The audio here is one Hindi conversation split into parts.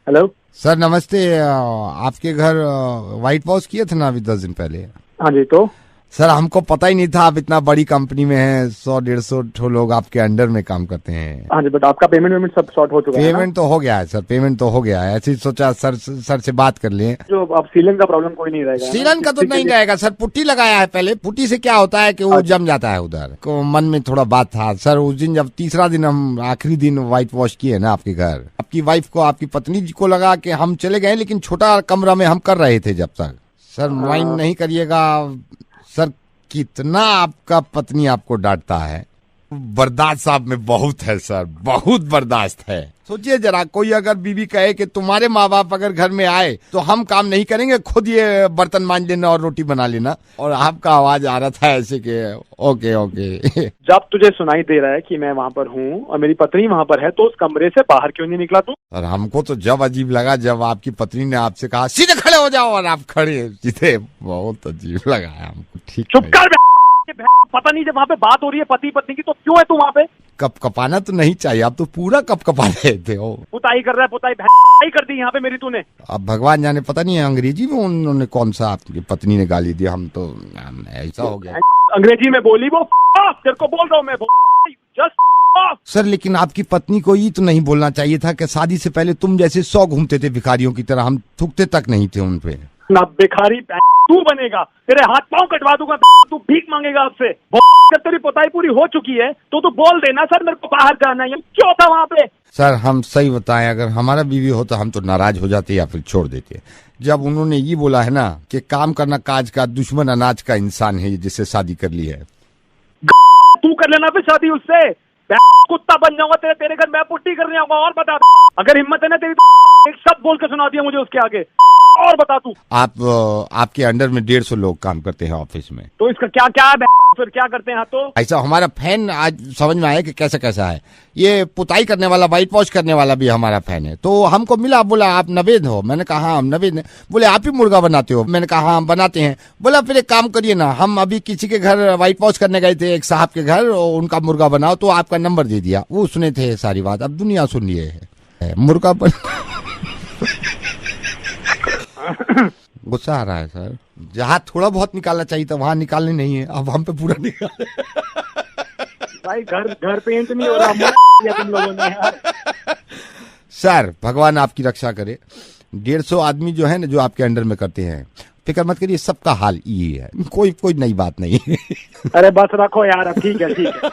हेलो सर नमस्ते। आपके घर व्हाइट वॉश किए थे ना अभी 10 दिन पहले। हाँ जी। तो सर हमको पता ही नहीं था आप इतना बड़ी कंपनी में हैं, 100-150 लोग आपके अंडर में काम करते हैं। हाँ जी, बट आपका पेमेंट सब सॉर्ट हो चुका है ना? पेमेंट तो हो गया है सर, पेमेंट तो हो गया है। ऐसे ही सोचा सर से बात कर लें। जो अब सीलन का प्रॉब्लम कोई नहीं रहेगा। सीलन का तो नहीं रहेगा सर, पुट्टी लगाया है पहले। पुट्टी से क्या होता है कि वो जम जाता है उधर को। मन में थोड़ा बात था सर उस दिन, जब तीसरा दिन हम आखिरी दिन व्हाइट वॉश किए ना आपके घर, आपकी वाइफ को, आपकी पत्नी जी को लगा कि हम चले गए, लेकिन छोटा कमरा में हम कर रहे थे जब तक। सर माइंड नहीं करिएगा सर, कितना आपका पत्नी आपको डांटता है। बर्दाश्त साहब में बहुत है सर, बहुत बर्दाश्त है। सोचिए जरा, कोई अगर बीवी कहे कि तुम्हारे माँ बाप अगर घर में आए तो हम काम नहीं करेंगे, खुद ये बर्तन मांज लेना और रोटी बना लेना, और आपका आवाज आ रहा था ऐसे के ओके ओके। जब तुझे सुनाई दे रहा है कि मैं वहाँ पर हूँ और मेरी पत्नी वहाँ पर है, तो उस कमरे से बाहर क्यों नहीं निकला तू? और हमको तो जब अजीब लगा जब आपकी पत्नी ने आपसे कहा सीधे खड़े हो जाओ, और आप खड़े सीधे, बहुत अजीब लगा हमको। ठीक, चुप कर। पता नहीं, जब वहाँ पे बात हो रही है पति पत्नी की, तो क्यों है तू वहाँ पे? कप कपाना तो नहीं चाहिए, आप तो पूरा कप कपा रहे थे। पुताई कर रहा है, पुताई कर दी यहाँ पे मेरी तूने। अब भगवान जाने, पता नहीं है अंग्रेजी में उन्होंने कौन सा आपकी पत्नी ने गाली दी। हम तो ऐसा हो गया। अंग्रेजी में बोली वो, तेरे को बोल रहा हूँ मैं, जस्ट। सर लेकिन आपकी पत्नी को ये तो नहीं बोलना चाहिए था कि शादी से पहले तुम जैसे 100 घूमते थे भिखारियों की तरह, हम थूकते तक नहीं थे उन पे। ना भिखारी तू बनेगा, तेरे हाथ पांव कटवा दूंगा, तू भीख मांगेगा आपसे। जब तेरी पुताई पूरी हो चुकी है तो तू बोल देना सर मेरे को बाहर जाना है, क्यों था वहाँ पे? सर हम सही बताएं, अगर हमारा बीवी हो तो हम तो नाराज हो जाते या फिर छोड़ देते। जब उन्होंने ये बोला है ना कि काम करना काज का, दुश्मन अनाज का इंसान है जिससे शादी कर ली है। तू कर लेना फिर शादी उससे, कुत्ता बन जाऊंगा तेरे घर, मैं पुट्टी करने आऊंगा। और बता, अगर हिम्मत है ना तेरी तो एक शब्द बोल के सुना दिया मुझे उसके आगे। और बता तू। आपके अंडर में 150 लोग काम करते हैं ऑफिस में, तो इसका क्या क्या है? फिर क्या करते हैं? तो ऐसा हमारा फैन आज समझ में आया कि कैसा कैसा है। ये पुताई करने वाला, व्हाइट वॉश करने वाला भी हमारा फैन है। तो हमको मिला, बोला आप नवेद हो? मैंने कहा हाँ हम नवेद हैं। बोले आप ही मुर्गा बनाते हो? मैंने कहा हाँ हम बनाते हैं। बोला फिर एक काम करिए ना, हम अभी किसी के घर व्हाइट वॉश करने गए थे, एक साहब के घर, उनका मुर्गा बनाओ, तो आपका नंबर दे दिया। वो सुने थे सारी बात, अब दुनिया सुन लिए है मुर्गा बन। गुस्सा आ रहा है सर, जहाँ थोड़ा बहुत निकालना चाहिए था वहाँ निकालने नहीं है, अब हम पे पूरा निकाले। भाई घर पेंट नहीं हो रहा तुम लोगों ने यार। सर भगवान आपकी रक्षा करे। 150 आदमी जो है ना, जो आपके अंडर में करते हैं, फिक्र मत करिए, सबका हाल यही है, कोई नई बात नहीं। अरे बस रखो यार, अब ठीक है ठीक है।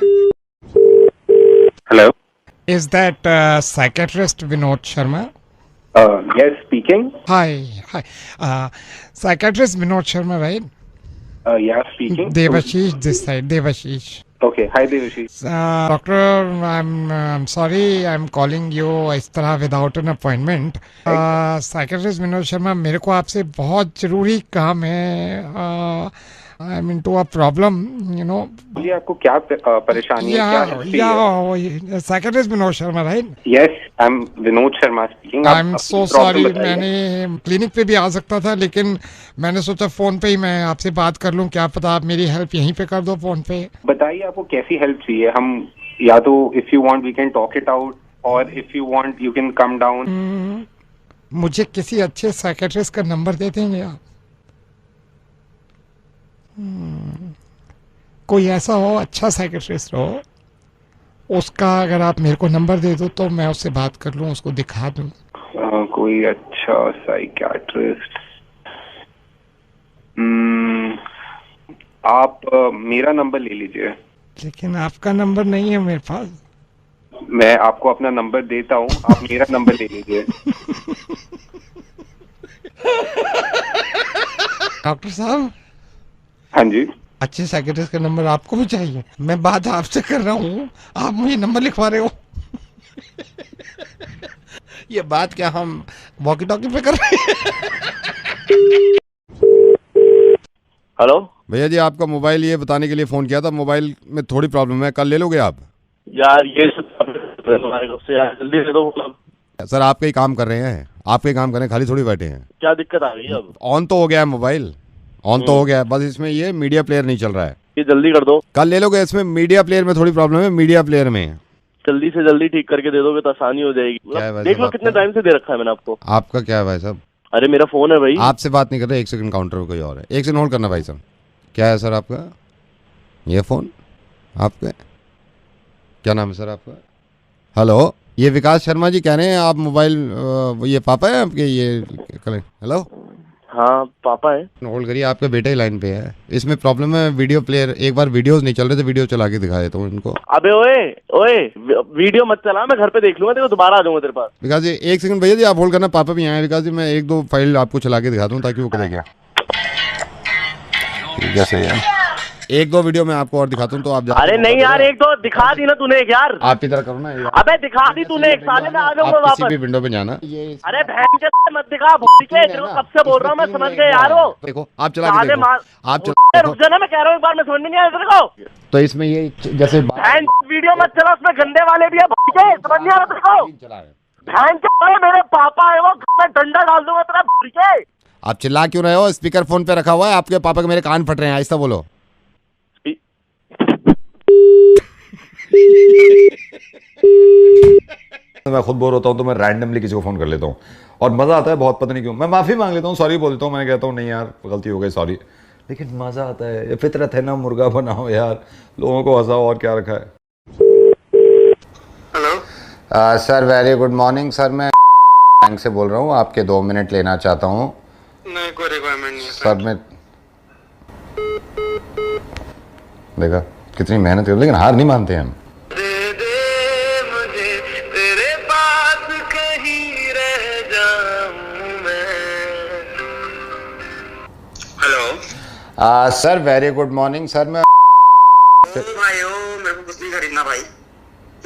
Hello, is that psychiatrist Vinod Sharma? yes, speaking. Hi. Psychiatrist Vinod Sharma, right? Yeah, speaking. Devashish, this side, Devashish. Okay, hi Devashish. Doctor, I'm sorry, I'm calling you इस तरह without an appointment. Psychiatrist Vinod Sharma, मेरे को आपसे बहुत जरूरी काम है। I'm into a problem, you know. बोलिए आपको क्या परेशानी है? Yeah, Psychiatrist Vinod Sharma, right? Yes, I'm Vinod Sharma speaking. I'm so sorry, मैंने क्लिनिक पे भी आ सकता था, लेकिन मैंने सोचा फोन पे ही मैं आपसे बात कर लूं, क्या पता आप मेरी हेल्प यहीं पे कर दो फोन पे। बताइए आपको कैसी हेल्प चाहिए। हम या तो if you want we can talk it out, और if you want you can come down. मुझे किसी अच्छे साइकेट्रिस्ट का नंबर दे देंगे आप? कोई ऐसा हो, अच्छा साइकेट्रिस्ट हो, उसका अगर आप मेरे को नंबर दे दो तो मैं उससे बात कर लूं, उसको दिखा दूं। कोई अच्छा साइकेट्रिस्ट? आप मेरा नंबर ले लीजिए। लेकिन आपका नंबर नहीं है मेरे पास। मैं आपको अपना नंबर देता हूँ, आप मेरा नंबर ले लीजिए। डॉक्टर साहब। हाँ जी। अच्छे साइकेट्रिस्ट का नंबर आपको भी चाहिए? मैं बात आपसे कर रहा हूँ, आप मुझे नंबर लिखवा रहे हो। ये बात क्या हम वॉकी टॉकी पे कर रहे हैं? हेलो भैया जी, आपका मोबाइल ये बताने के लिए फोन किया था, मोबाइल में थोड़ी प्रॉब्लम है, कल ले लोगे आप? यार ये तुम्हारे कब से यार, जल्दी दे दो। मतलब सर आपके ही काम कर रहे हैं, आपके काम कर रहे हैं, खाली थोड़ी बैठे हैं। क्या दिक्कत आ गई? अब ऑन तो हो गया है मोबाइल, ऑन तो हो गया है, बस इसमें ये मीडिया प्लेयर नहीं चल रहा है। ये जल्दी कर दो। कल ले लोगे? इसमें मीडिया प्लेयर में थोड़ी प्रॉब्लम है, मीडिया प्लेयर में। जल्दी से जल्दी ठीक करके दे दोगे तो आसानी हो जाएगी। क्या है मतलब भाई देख साहब लो कितने आपका? टाइम से दे रखा है मैंने आपको। आपका क्या है भाई साहब? अरे मेरा फोन है भाई। आपसे बात नहीं कर रहे, 1 सेकंड काउंटर पे कोई और है। 1 सेकंड होल्ड करना भाई साहब। क्या है सर आपका? ये फ़ोन आपका? क्या नाम है सर आपका? हेलो, ये विकास शर्मा जी कह रहे हैं आप मोबाइल ये पापा है आपके? ये हेलो, हाँ पापा है। होल्ड करिए, आपका बेटा ही लाइन पे है। इसमें प्रॉब्लम है वीडियो प्लेयर, एक बार वीडियोस नहीं चल रहे थे, वीडियो चला के दिखा देता हूँ इनको। अबे ओए ओए वीडियो मत चला, मैं घर पे देख लूंगा, देखो दोबारा आ जाऊंगा तेरे पास। विकास जी 1 सेकंड भैया जी, आप होल्ड करना, पापा भी आए हैं। विकास जी मैं 1-2 फाइल आपको चला के दिखा दूँ ताकि वो करेगा। जैसे यार 1-2 वीडियो मैं आपको और दिखाता हूँ तो आप अरे नहीं यार, एक तो दिखा दी ना तूने एक यार। आप इधर करो ना। अबे दिखा दी तूने एक, साले में आ जाऊंगा आप किसी वापस। भी विंडो पे जाना। अरे बहन के मत दिखा, भूल के तेरे को कब से बोल रहा हूँ मैं, समझ गए यार। वो देखो आप चला के साले देखो, मार आप चला रुक जा ना, मैं कह रहा हूँ एक बार, मैं समझ में नहीं आया तेरे को। तो इसमें ये जैसे बहन वीडियो मत चला, उसमें गंदे वाले भी है, भूल के समझ नहीं आ रहा तेरे को। चला रहे। बहन के मेरे पापा है वो, मैं डंडा डाल दूंगा तेरा, भूल के। आप चिल्ला क्यों रहे हो? स्पीकर फोन पे रखा हुआ है, आपके पापा के मेरे कान फट रहे हैं, आहिस्ता बोलो। मैं खुद बोर होता हूँ तो मैं रैंडमली किसी को फोन कर लेता हूँ और मजा आता है बहुत, पता नहीं क्यों। मैं माफी मांग लेता हूँ, सॉरी बोल देता हूँ, मैं कहता हूँ नहीं यार गलती हो गई सॉरी, लेकिन मजा आता है। ये फितरत है ना, मुर्गा बनाओ यार, लोगों को हंसाओ, और क्या रखा है। Hello sir very good morning sir, मैं बैंक से बोल रहा हूँ, आपके 2 मिनट लेना चाहता हूँ। नहीं कोई रिक्वायरमेंट नहीं है सर मैं देखा कितनी मेहनत कर, लेकिन हार नहीं मानते हम। दे दे मुझे तेरे पास कहीं रह जाऊं मैं। Hello sir very good morning sir, मैं भाई हो, मेरे को कुछ नहीं खरीदना भाई,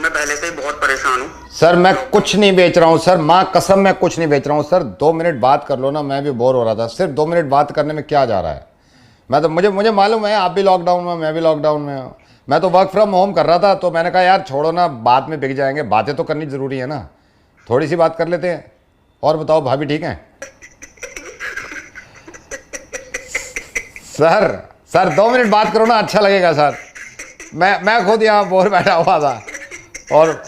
मैं पहले से ही बहुत परेशान हूँ। सर मैं कुछ नहीं बेच रहा हूँ सर, माँ कसम मैं कुछ नहीं बेच रहा हूँ सर। 2 मिनट बात कर लो ना, मैं भी बोर हो रहा था। सिर्फ 2 मिनट बात करने में क्या जा रहा है? मैं तो मुझे मालूम है आप भी लॉकडाउन में, मैं भी लॉकडाउन में हूँ। मैं तो वर्क फ्रॉम होम कर रहा था, तो मैंने कहा यार छोड़ो ना, बाद में बिक जाएंगे, बातें तो करनी ज़रूरी है ना, थोड़ी सी बात कर लेते हैं। और बताओ भाभी ठीक हैं? सर 2 मिनट बात करो ना, अच्छा लगेगा सर। मैं खुद यहाँ बोर बैठा हुआ था और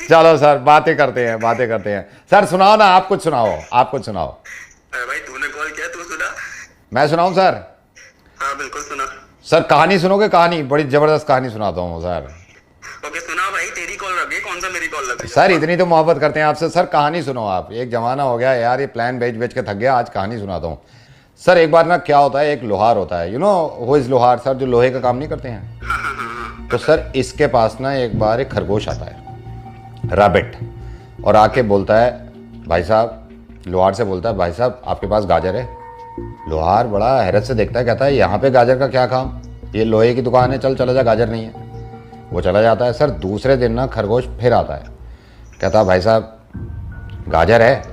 चलो सर बातें करते हैं। सर सुनाओ ना, आप कुछ सुनाओ। अरे भाई तूने कॉल किया, तू सुना। मैं सुनाऊं सर? हाँ बिल्कुल सुना। सर कहानी सुनोगे? कहानी बड़ी जबरदस्त कहानी सुनाता हूँ सर। ओके सुना भाई, तेरी कॉल लग गई, कौन सा मेरी कॉल लग गई? सर इतनी तो मोहब्बत करते हैं आपसे, सर कहानी सुनो आप। एक जमाना हो गया यार, ये प्लान बेच के थक गया, आज कहानी सुनाता हूँ। सर एक बार ना क्या होता है, एक लोहार होता है, यू नो हु इज लोहार सर, जो लोहे का काम नहीं करते हैं। तो सर इसके पास ना एक बार एक खरगोश आता है, रैबिट, और आके बोलता है भाई साहब, लोहार से बोलता है भाई साहब आपके पास गाजर है? लोहार बड़ा हैरत से देखता है, कहता है यहाँ पे गाजर का क्या काम, ये लोहे की दुकान है, चला जा, गाजर नहीं है। वो चला जाता है। सर दूसरे दिन ना खरगोश फिर आता है, कहता है भाई साहब गाजर है?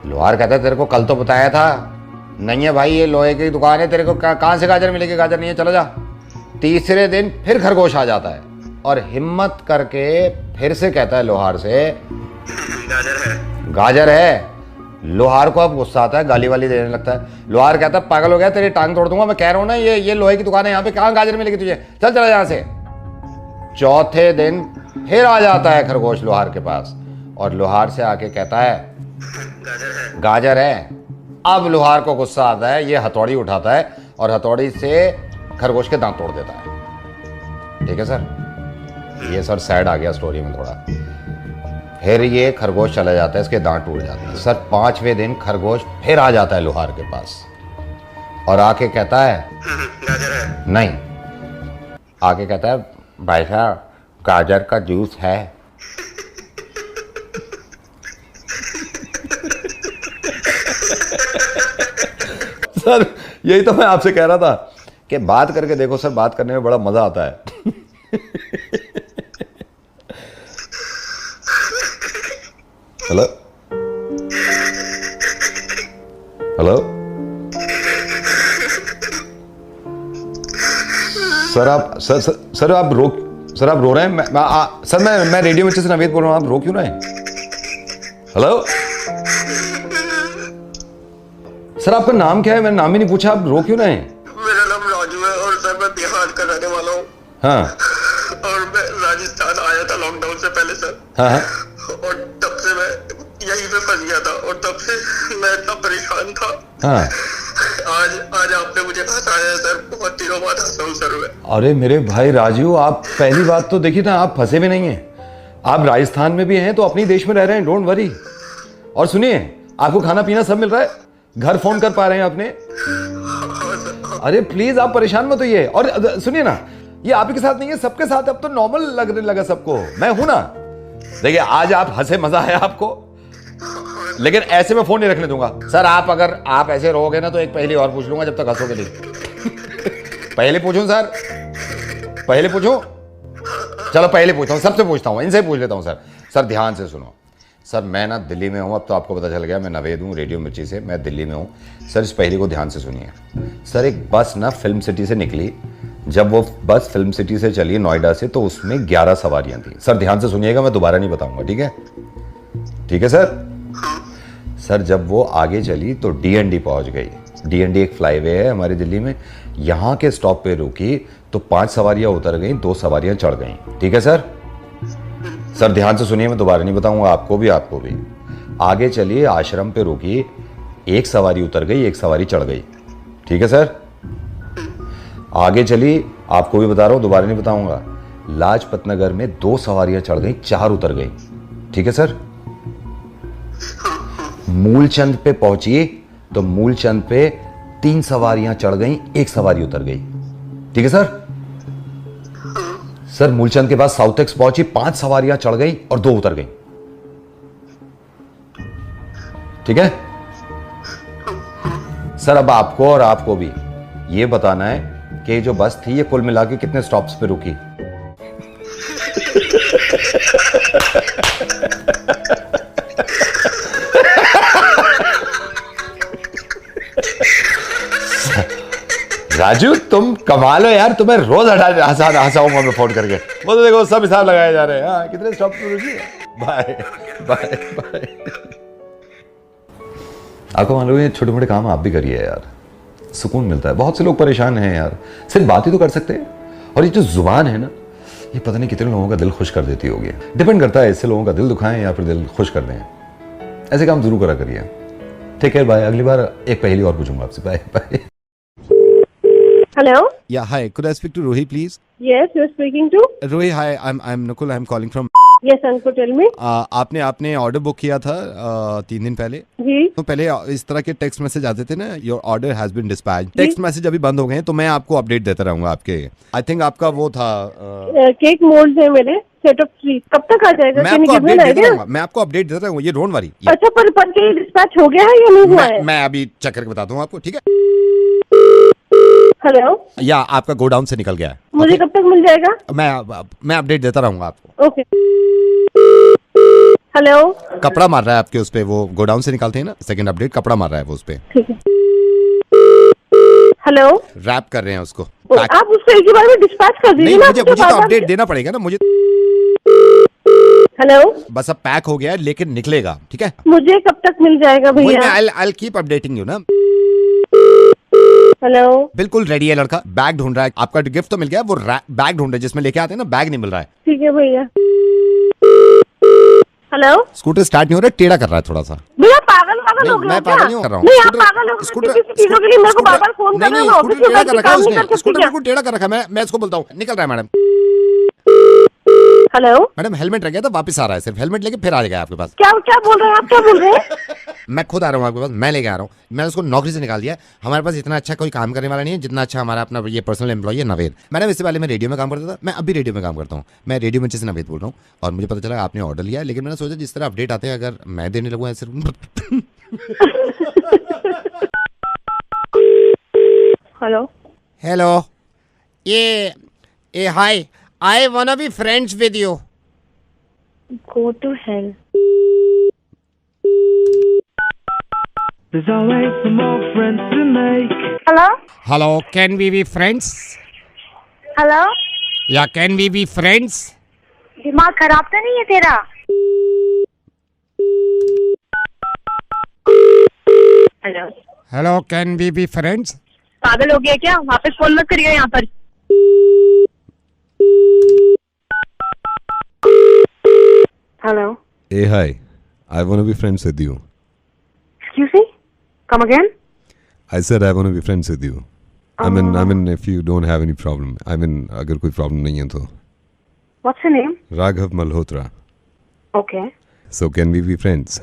लोहार कहता है तेरे को कल तो बताया था। नहीं है भाई, ये लोहे की दुकान है, तेरे को कहाँ से गाजर मिलेगी, गाजर नहीं है, चला जा। तीसरे दिन फिर खरगोश आ जाता है और हिम्मत करके फिर से कहता है लोहार से गाजर है। लोहार को अब गुस्सा आता है, गाली वाली देने लगता है। लोहार कहता है पागल हो गया, तेरी टांग तोड़ दूंगा, मैं कह रहा हूं ना ये लोहे की दुकान है, यहाँ पे कहाँ गाजर मिलेगी तुझे, चला यहाँ से। चौथे दिन फिर आ जाता है खरगोश लोहार के पास और लोहार से आके कहता है गाजर है। अब लोहार को गुस्सा आता है, ये हथौड़ी उठाता है और हथौड़ी से खरगोश के दांत तोड़ देता है। ठीक है सर, ये सर सैड आ गया स्टोरी में थोड़ा। फिर ये खरगोश चला जाता है, इसके दांत टूट जाते हैं। सर 5वें दिन खरगोश फिर आ जाता है लोहार के पास और आके कहता है नहीं, आके कहता है भाई साहब गाजर का जूस है। सर यही तो मैं आपसे कह रहा था कि बात करके देखो सर, बात करने में बड़ा मजा आता है। हेलो हेलो सर आप रो रहे हैं? मैं रेडियो मिर्ची से नवीद बोल रहा हूँ, आप रो क्यों रहे हैं? हेलो सर आपका नाम क्या है? मैंने नाम ही नहीं पूछा, आप रो क्यों रहे हैं? मेरा नाम राजू है और सर मैं बिहार का रहने वाला हूँ। हाँ और मैं राजस्थान आया लॉकडाउन से पहले सर। हाँ हाँ। और तब से मैं यहीं पे फंस गया था और तब से मैं इतना परेशान था। हाँ। आज आपने मुझे हंसाया है सर, बहुत दिनों बाद हंसा हूँ सर मैं। अरे मेरे भाई राजू, आप पहली बात तो देखिए ना, आप फंसे भी नहीं हैं। आप राजस्थान में भी हैं तो अपने देश में रह रहे हैं, डोंट वरी। और सुनिए, आपको खाना पीना सब मिल रहा है, घर फोन कर पा रहे हैं अपने। अरे प्लीज आप परेशान मत होइए। और सुनिए ना, ये आप ही के साथ नहीं है, सबके साथ अब तो नॉर्मल लगने लगा सबको। मैं हूं ना। देखिए आज आप हंसे, मजा आया आपको, लेकिन ऐसे में फोन नहीं रखने दूंगा सर। अगर आप ऐसे रहोगे ना तो एक पहली और पूछ लूंगा जब तक हंसोगे नहीं। पहले पूछूं सर? पहले पूछूं? चलो पहले पूछता हूं, सबसे पूछता हूं, इनसे पूछ लेता हूं सर। सर ध्यान से सुनो सर, मैं ना दिल्ली में हूं, अब तो आपको पता चल गया, मैं नवेद हूं रेडियो मिर्ची से, मैं दिल्ली में हूं सर। इस पहली को ध्यान से सुनिए सर। एक बस ना फिल्म सिटी से निकली, जब वो बस फिल्म सिटी से चली नोएडा से, तो उसमें 11 सवारियां थी सर। ध्यान से सुनिएगा, मैं दोबारा नहीं बताऊंगा, ठीक है? ठीक है सर? सर जब वो आगे चली तो DND पहुंच गई। DND एक फ्लाईवे है हमारी दिल्ली में, यहाँ के स्टॉप पे रुकी तो 5 सवारियां उतर गई, 2 सवारियां चढ़ गई। ठीक है सर? सर ध्यान से सुनिए, मैं दोबारा नहीं बताऊंगा, आपको भी। आगे चलिए, आश्रम पे रुकी, 1 सवारी उतर गई, 1 सवारी चढ़ गई। ठीक है सर? आगे चली, आपको भी बता रहा हूं, दोबारा नहीं बताऊंगा, लाजपत नगर में 2 सवारियां चढ़ गई, 4 उतर गई। ठीक है सर? मूलचंद पे पहुंची तो मूलचंद पे 3 सवारियां चढ़ गई, 1 सवारी उतर गई। ठीक है सर? सर मूलचंद के बाद साउथ एक्स पहुंची, 5 सवारियां चढ़ गई और 2 उतर गई। ठीक है सर? अब आपको और आपको भी ये बताना है कि जो बस थी ये कुल मिला के कितने स्टॉप्स पे रुकी। राजू तुम कमाल हो यार, तुम्हें रोज हंसाऊंगा मैं फोन करके। वो तो देखो सब हिसाब लगाए जा रहे हैं। हाँ, कितने स्टॉप पे रुकी? Bye bye bye. आपको मालूम है, छोटे मोटे काम आप भी करिए यार, सुकून मिलता है। बहुत से लोग परेशान हैं यार, सिर्फ बात ही तो कर सकते हैं। और ये जो जुबान है ना, ये पता नहीं कितने लोगों का दिल खुश कर देती होगी। डिपेंड करता है, इससे लोगों का दिल दुखाएं या फिर दिल खुश कर दें। ऐसे काम जरूर करा करिए। ठीक है, बाय। अगली बार एक पहेली और पूछूंगा आपसे। Bye bye. Hello? Yeah, hi. Could I speak to Rohi, please? Yes, you're speaking to? Rohi, hi. I'm Nakul. I'm calling from. Yes, uncle, tell me. आपने ऑर्डर बुक किया था 3 दिन पहले। जी। तो पहले इस तरह के टेक्स्ट मैसेज आते थे ना, your order has been dispatched. Text message अभी बंद हो गए हैं, तो मैं आपको अपडेट देता रहूंगा आपके। आई थिंक आपका वो था केक मोल्ड्स है मेरे, सेट ऑफ 3। कब तक आ जाएगा? मैं आपको अपडेट देता रहूंगा, मैं आपको अपडेट देता रहूंगा, ये डोंट वरी। अच्छा, पर ये डिस्पैच हो गया है या नहीं हुआ है? मैं अभी चेक करके बताता हूँ आपको, ठीक है? हेलो? या आपका गोडाउन से निकल गया है। मुझे कब तक मिल जाएगा? मैं अपडेट देता रहूंगा आपको। ओके। हेलो? कपड़ा मार रहा है आपके उस पे, वो गोडाउन से निकालते हैं ना, सेकंड अपडेट कपड़ा मार रहा है वो उस पे। ठीक है। हेलो? रैप कर रहे हैं उसको। आप उसको एक ही बार में डिस्पैच कर दीजिए ना। मुझे तो अपडेट देना पड़ेगा ना मुझे। हेलो? बस अब पैक हो गया है, लेकिन निकलेगा, ठीक है? मुझे कब तक मिल जाएगा भैया? I'll keep updating you ना। हेलो? बिल्कुल रेडी है लड़का, बैग ढूंढ रहा है। आपका गिफ्ट तो मिल गया, वो बैग ढूंढ रहा है जिसमें लेके आते हैं ना, बैग नहीं मिल रहा है। ठीक है भैया। हेलो? स्कूटर स्टार्ट नहीं हो रहा, टेढ़ा कर रहा है थोड़ा सा। भैया पागल हो गए? मैं पागल नहीं हो रहा हूँ। नहीं, आप पागल हो गए। किसी चीजों के लिए मेरे को बार-बार फोन कर रहे हो। ऑफिस में बैठ के काम नहीं कर सकती क्या? स्कूटर बिल्कुल टेढ़ा कर रखा है। मैं इसको बोलता हूँ, निकल रहा है मैडम। हेलो? मैडम हेलमेट रह गया था, वापस आ रहा है, सिर्फ हेलमेट लेके फिर आ जाएगा आपके पास। क्या बोल रहे हैं आप? क्या बोल रहे हैं? मैं खुद आ रहा हूँ आपके पास, मैं लेके आ रहा हूँ। मैंने उसको नौकरी से निकाल दिया। हमारे पास इतना अच्छा कोई काम करने वाला नहीं है जितना अच्छा हमारा अपना ये पर्सनल एम्प्लॉय है नवेद। मैडम इससे पहले मैं रेडियो में काम करता था, मैं अभी रेडियो में काम करता हूँ। मैं रेडियो मिर्ची से नवेद बोल रहा हूँ, और मुझे पता चला आपने ऑर्डर लिया है, लेकिन मैंने सोचा जिस तरह अपडेट आते हैं अगर मैं देने लगूँ ऐसे। हेलो? हेलो, ये hi, I wanna be friends with you. Go to hell. There's always some more friends to make. Hello? Hello, can we be friends? Hello? Yeah, can we be friends? दिमाग खराब तो नहीं है तेरा? Hello? Hello, can we be friends? पागल हो गया क्या? वापस फोन मत करिए यहाँ पर। Hello. Hey, hi. I want to be friends with you. Excuse me? Come again? I said I want to be friends with you. I mean, if you don't have any problem. I mean, अगर कोई problem नहीं है तो. What's your name? Raghav Malhotra. Okay. So can we be friends?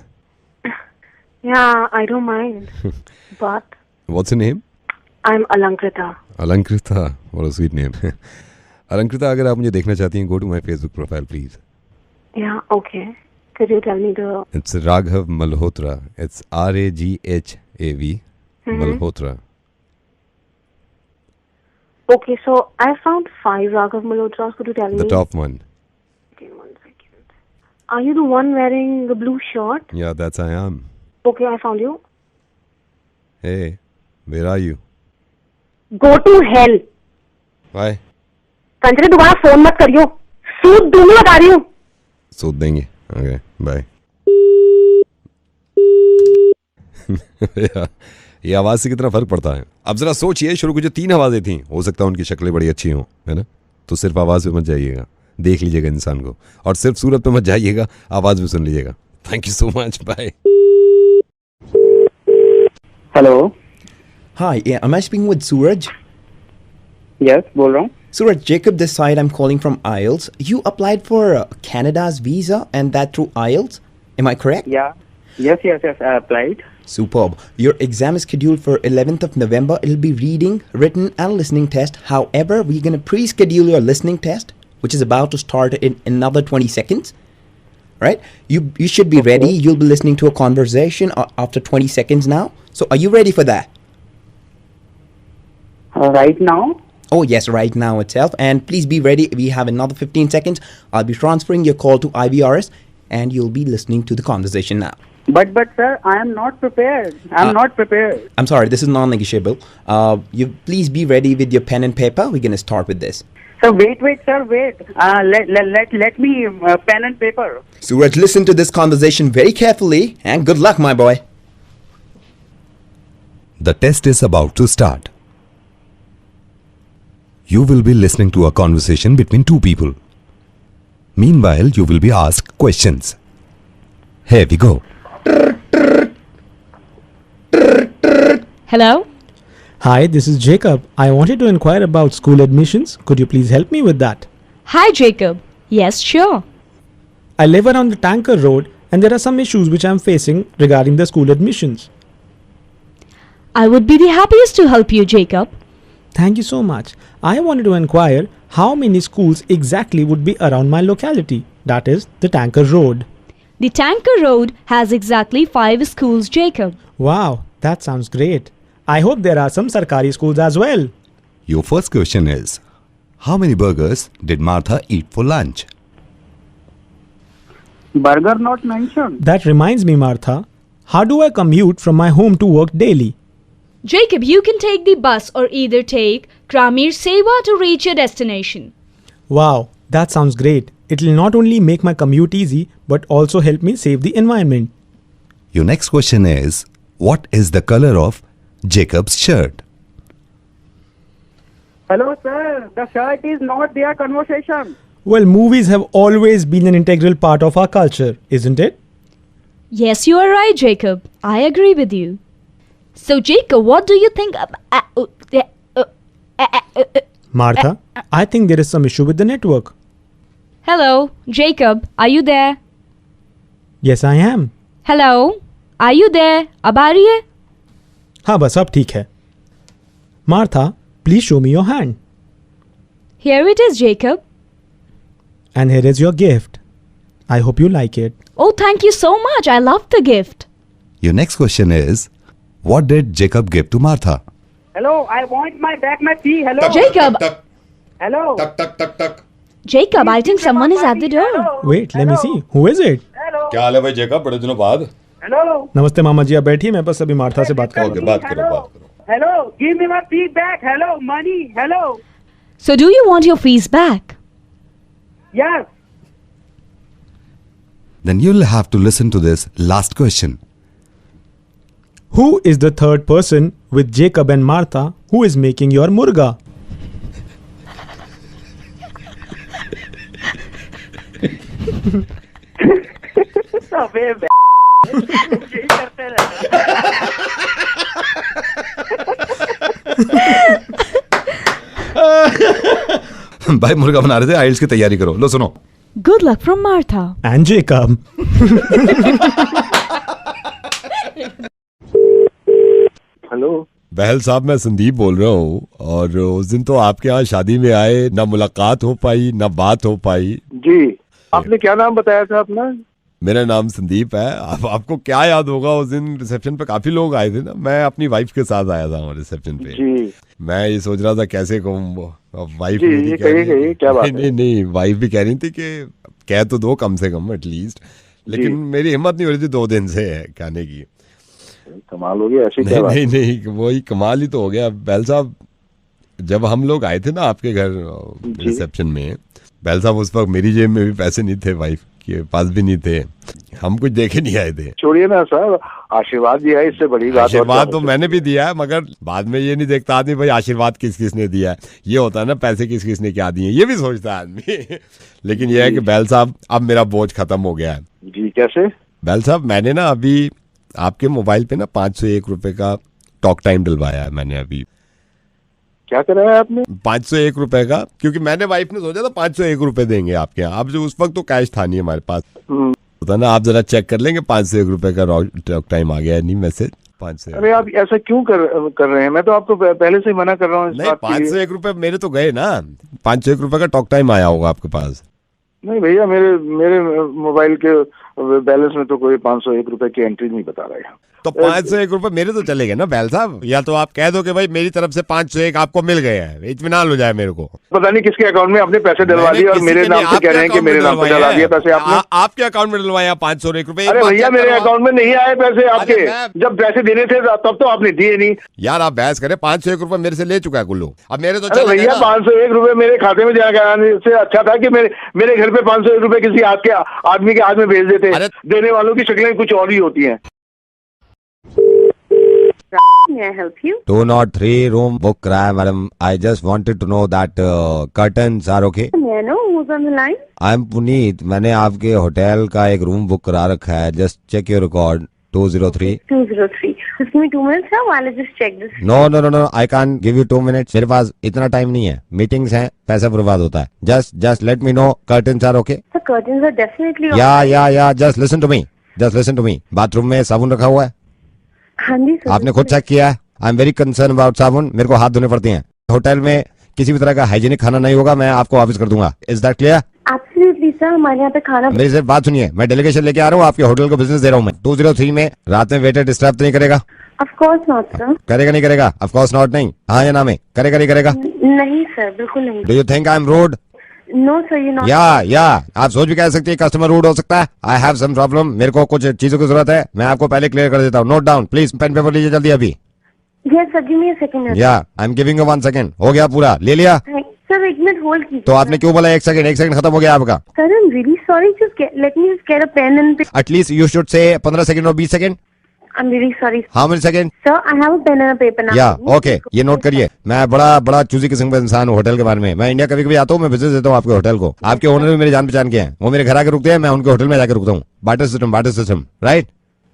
Yeah, I don't mind. But What's your name? I'm Alankrita. Alankrita. What a sweet name. Alankrita, अगर आप मुझे देखना चाहती हैं, go to my Facebook profile, please. Yeah, okay. Could you tell me the... It's Raghav Malhotra. It's RAGHAV Malhotra. Okay, so I found 5 Raghav Malhotras. Could you tell me? The top one. Okay, 1 second. Are you the one wearing the blue shirt? Yeah, that's I am. Okay, I found you. Hey, where are you? Go to hell. Why? Sanjay दोबारा फोन मत करियो. सूद दूंगी बता रही हूँ. सूद देंगे. Okay, bye. ये आवाज से कितना फर्क पड़ता है. अब जरा सोचिए, शुरू की जो 3 आवाजें थी, हो सकता है उनकी शक्लें बड़ी अच्छी हों, है ना? तो सिर्फ आवाज पे मत जाइएगा, देख लीजिएगा इंसान को, और सिर्फ सूरत पे मत जाइएगा, आवाज भी सुन लीजिएगा. Thank you so much. Bye. Hello. Hi, am I speaking with Suraj? Yes, बोल रहा हूँ. Suraj, Jacob this side, I'm calling from IELTS. You applied for Canada's visa and that through IELTS, am I correct? Yeah. Yes, I applied. Superb. Your exam is scheduled for 11th of November. It'll be reading, written and listening test. However, we're going to pre-schedule your listening test, which is about to start in another 20 seconds. Right? You should be ready. You'll be listening to a conversation after 20 seconds now. So are you ready for that? Right now? Oh yes, right now itself. And please be ready. We have another 15 seconds. I'll be transferring your call to IVRS and you'll be listening to the conversation now. But sir, I am not prepared. I'm not prepared. I'm sorry, this is non-negotiable. You please be ready with your pen and paper. We're going to start with this. So wait, sir, wait. Let me pen and paper. Suraj, listen to this conversation very carefully and good luck, my boy. The test is about to start. You will be listening to a conversation between 2 people. Meanwhile, you will be asked questions. Here we go. Hello? Hi, this is Jacob. I wanted to inquire about school admissions. Could you please help me with that? Hi, Jacob. Yes, sure. I live around the Tanker Road and there are some issues which I am facing regarding the school admissions. I would be the happiest to help you, Jacob. Thank you so much. I wanted to inquire how many schools exactly would be around my locality, that is, the Tanker Road. The Tanker Road has exactly 5 schools, Jacob. Wow, that sounds great. I hope there are some Sarkari schools as well. Your first question is, how many burgers did Martha eat for lunch? Burger not mentioned. That reminds me, Martha. How do I commute from my home to work daily? Jacob, you can take the bus or either take Kramir Seva to reach your destination. Wow, that sounds great. It will not only make my commute easy, but also help me save the environment. Your next question is, what is the color of Jacob's shirt? Hello, sir. The shirt is not their conversation. Well, movies have always been an integral part of our culture, isn't it? Yes, you are right, Jacob. I agree with you. So, Jacob, what do you think Martha, I think there is some issue with the network. Hello, Jacob, are you there? Yes, I am. Hello, are you there? अब आ रही है? हाँ बस अब ठीक है. Martha, please show me your hand. Here it is, Jacob. And here is your gift. I hope you like it. Oh, thank you so much. I love the gift. Your next question is, what did Jacob give to Martha? Hello, I want my fee. Hello. Jacob. Hello. Jacob, I think someone is at the door. Wait, let me see. Who is it? Hello. क्या हाल है भाई जेकब, बड़े दिनों बाद. Hello. नमस्ते मामा जी, आप बैठिए, मैं बस अभी मार्था से बात कर रहा हूँ. बात करो. Hello, give me my fee back. Hello, money. Hello. So, do you want your fees back? Yes. Then you'll have to listen to this last question. Who is the third person with Jacob and Martha who is making your murga? अबे यही करते भाई मुर्गा बना रहे थे, आइल्स की तैयारी करो। लो सुनो। Good luck from Martha. And Jacob. Hello Bahl sahab, मैं संदीप बोल रहा हूँ, और उस दिन तो आपके यहाँ शादी में आए, ना मुलाकात हो पाई ना बात हो पाई। जी, आपने क्या नाम बताया था अपना? मेरा नाम संदीप है। आपको क्या याद होगा, उस दिन रिसेप्शन पे काफी लोग आए थे ना, मैं अपनी वाइफ के साथ आया था रिसेप्शन पे। जी, मैं ये सोच रहा था कैसे कहूँ, वाइफ जी, मेरी कह रही कहिए, क्या बात है? नहीं, वाइफ भी कह रही थी कि कह तो दो कम से कम एटलीस्ट, लेकिन मेरी हिम्मत नहीं हो रही थी 2 दिन से कहने की। कमाल हो गया, ऐसी क्या बात? नहीं, वही कमाल ही तो हो गया। बैल साहब, जब हम लोग आए थे ना आपके घर रिसेप्शन में, बैल साहब उस वक्त मेरी जेब में भी पैसे नहीं थे, वाइफ के पास भी नहीं थे, हम कुछ देखे नहीं आए थे। छोड़िए ना सर, आशीर्वाद दिया है, इससे बड़ी बात। आशीर्वाद तो मैंने भी दिया है, मगर बाद में ये नहीं देखता आदमी भाई आशीर्वाद किस किस ने दिया है। ये होता है ना पैसे किस किस ने क्या दिए, ये भी सोचता है आदमी। लेकिन ये है कि बैल साहब अब मेरा बोझ खत्म हो गया है। जी, कैसे? बैल साहब, मैंने ना अभी आपके मोबाइल पे ना 501 रुपए का टॉक टाइम डलवाया है मैंने अभी। क्या कराया आपने? 501 रुपए का, क्योंकि मैंने वाइफ ने सोचा था 501 रुपए देंगे आपके यहाँ। अब जो उस वक्त तो कैश था नहीं हमारे पास, होता ना, आप जरा चेक कर लेंगे 501 रुपए का टॉक टाइम आ गया है नहीं मैसेज 501। अरे आप ऐसा क्यों कर रहे हैं? मैं तो आपको पहले से ही मना कर रहा हूँ। नहीं, 501 रुपए मेरे तो गए ना, 501 रुपए का टॉक टाइम आया होगा आपके पास। नहीं भैया, मेरे मोबाइल के बैलेंस में तो कोई 501 रुपए की एंट्री नहीं बता रहा है। तो 501 रुपए मेरे तो चले गए ना बैल साहब। या तो आप कह दो कि भाई मेरी तरफ से 501 आपको मिल गए हैं, इत्मीनान हो जाए मेरे को। पता नहीं किसके अकाउंट में आपने पैसे डलवा दिए और मेरे नाम से कह रहे हैं कि मेरे नाम पे डलवा दिए पैसे आपने। आपके अकाउंट में डलवाया 501 रुपए। अरे भैया, मेरे अकाउंट में नहीं आए पैसे आपके। जब पैसे देने थे तब तो आपने दिए नहीं। यार आप बहस करें, 501 रुपए मेरे से ले चुका है गुल्लू, अब मेरे तो चले भैया 501 रुपए मेरे खाते में जाने से अच्छा था कि मेरे घर पे 501 रुपए किसी आदमी के हाथ में भेज देते। देने वालों की शक्लें कुछ और ही होती हैं। May I help you? 203 room book कराया madam. I just wanted to know that curtains are okay. May I know who's on the line? I'm Puneet, मैंने आपके होटल का एक रूम बुक करा रखा है। Just check your record 203. 203. Just give me 2 minutes, sir, while I just check this. No, I can't give you 2 minutes. मेरे पास इतना टाइम नहीं है, मीटिंग्स हैं, पैसा बर्बाद होता है। Just let me know curtains are okay. The curtains are definitely okay. Yeah, just listen to me. Bathroom में साबुन रखा हुआ है? हाँ जी सर। आपने खुद चेक किया है? I am very concern about साबुन, मेरे को हाथ धोने पड़ते हैं। होटल में किसी भी तरह का हाइजीनिक खाना नहीं होगा, मैं आपको वापस कर दूंगा। Is that clear? Absolutely sir, हमारे यहाँ पे खाना। मेरी सिर्फ बात सुनिए, मैं डेलीगेशन लेके आ रहा हूँ, आपके होटल को बिजनेस दे रहा हूँ मैं। 203 में रात में वेटर डिस्टर्ब तो नहीं करेगा? Of course not sir. करेगा नहीं करेगा? ऑफ कोर्स नॉट नहीं, हाँ या ना में करेगा नहीं करेगा? नहीं सर, बिल्कुल नहीं। Do you think I am rude? No sir, you not. या आप सोच भी कह सकते हैं कस्टमर रूड हो सकता है। आई हैव सम प्रॉब्लम, मेरे को कुछ चीजों की जरूरत है, मैं आपको पहले क्लियर कर देता हूँ। Note down please, pen paper लीजिए जल्दी अभी। Yes sir, give me a second. या I am giving you 1 second. हो गया पूरा, ले लिया? सर 1 मिनट होल्ड कीजिए। तो आपने क्यों बोला 1 सेकंड खत्म हो गया आपका? Sir I am really sorry, just let me just get a pen and. At least you should say 15 second और 20 second. I am really sorry. How many second? Sir I have a pen and a paper now. या ओके, ये नोट करिए। मैं बड़ा चूजी किस्म का इंसान हूँ होटल के बारे में। मैं इंडिया कभी कभी आता हूँ, मैं बिजनेस देता हूँ आपके होटल को। आपके ओनर भी मेरे जान पहचान के हैं, वो मेरे घर आके रुकते हैं, मैं उनके होटल में जाकर रुकता हूँ। Barter system, right?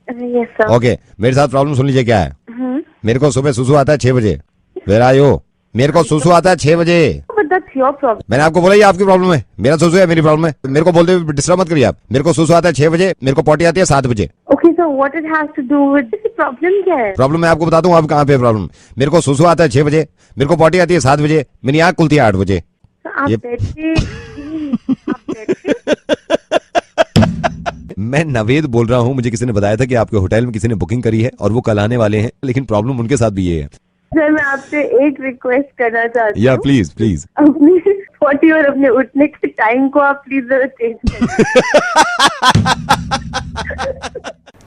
Yes sir. Okay, मेरे साथ प्रॉब्लम सुन लीजिए क्या है। मेरे को सुबह सुसु आता है 6 बजे। Where are you? मेरे को सुसु आता है 6 बजे। मैंने आपको बोला ये आपकी प्रॉब्लम है, मेरा सुसु है मेरी प्रॉब्लम है। मेरे को बोलते हुए डिस्टर्ब मत करिए आप। मेरे को सुसु आता है 6 बजे, मेरे को पॉटी आती है 7 बजे। Okay sir, what it has to do with problem क्या है? प्रॉब्लम मैं आपको बताता हूँ अब कहाँ पे प्रॉब्लम। मेरे को सुसु आता है 6 बजे, मेरे को पॉटी आती है 7 बजे, मेरी आँख खुलती है 8 बजे। मैं नवेद बोल रहा हूँ, मुझे किसी ने बताया था कि आपके होटल में किसी ने बुकिंग करी है और वो कल आने वाले हैं, लेकिन प्रॉब्लम उनके साथ भी ये है। सर मैं आपसे एक रिक्वेस्ट करना चाहती हूँ। या प्लीज अपनी पॉटी और अपने उठने के टाइम को आप प्लीज जरा चेंज करें।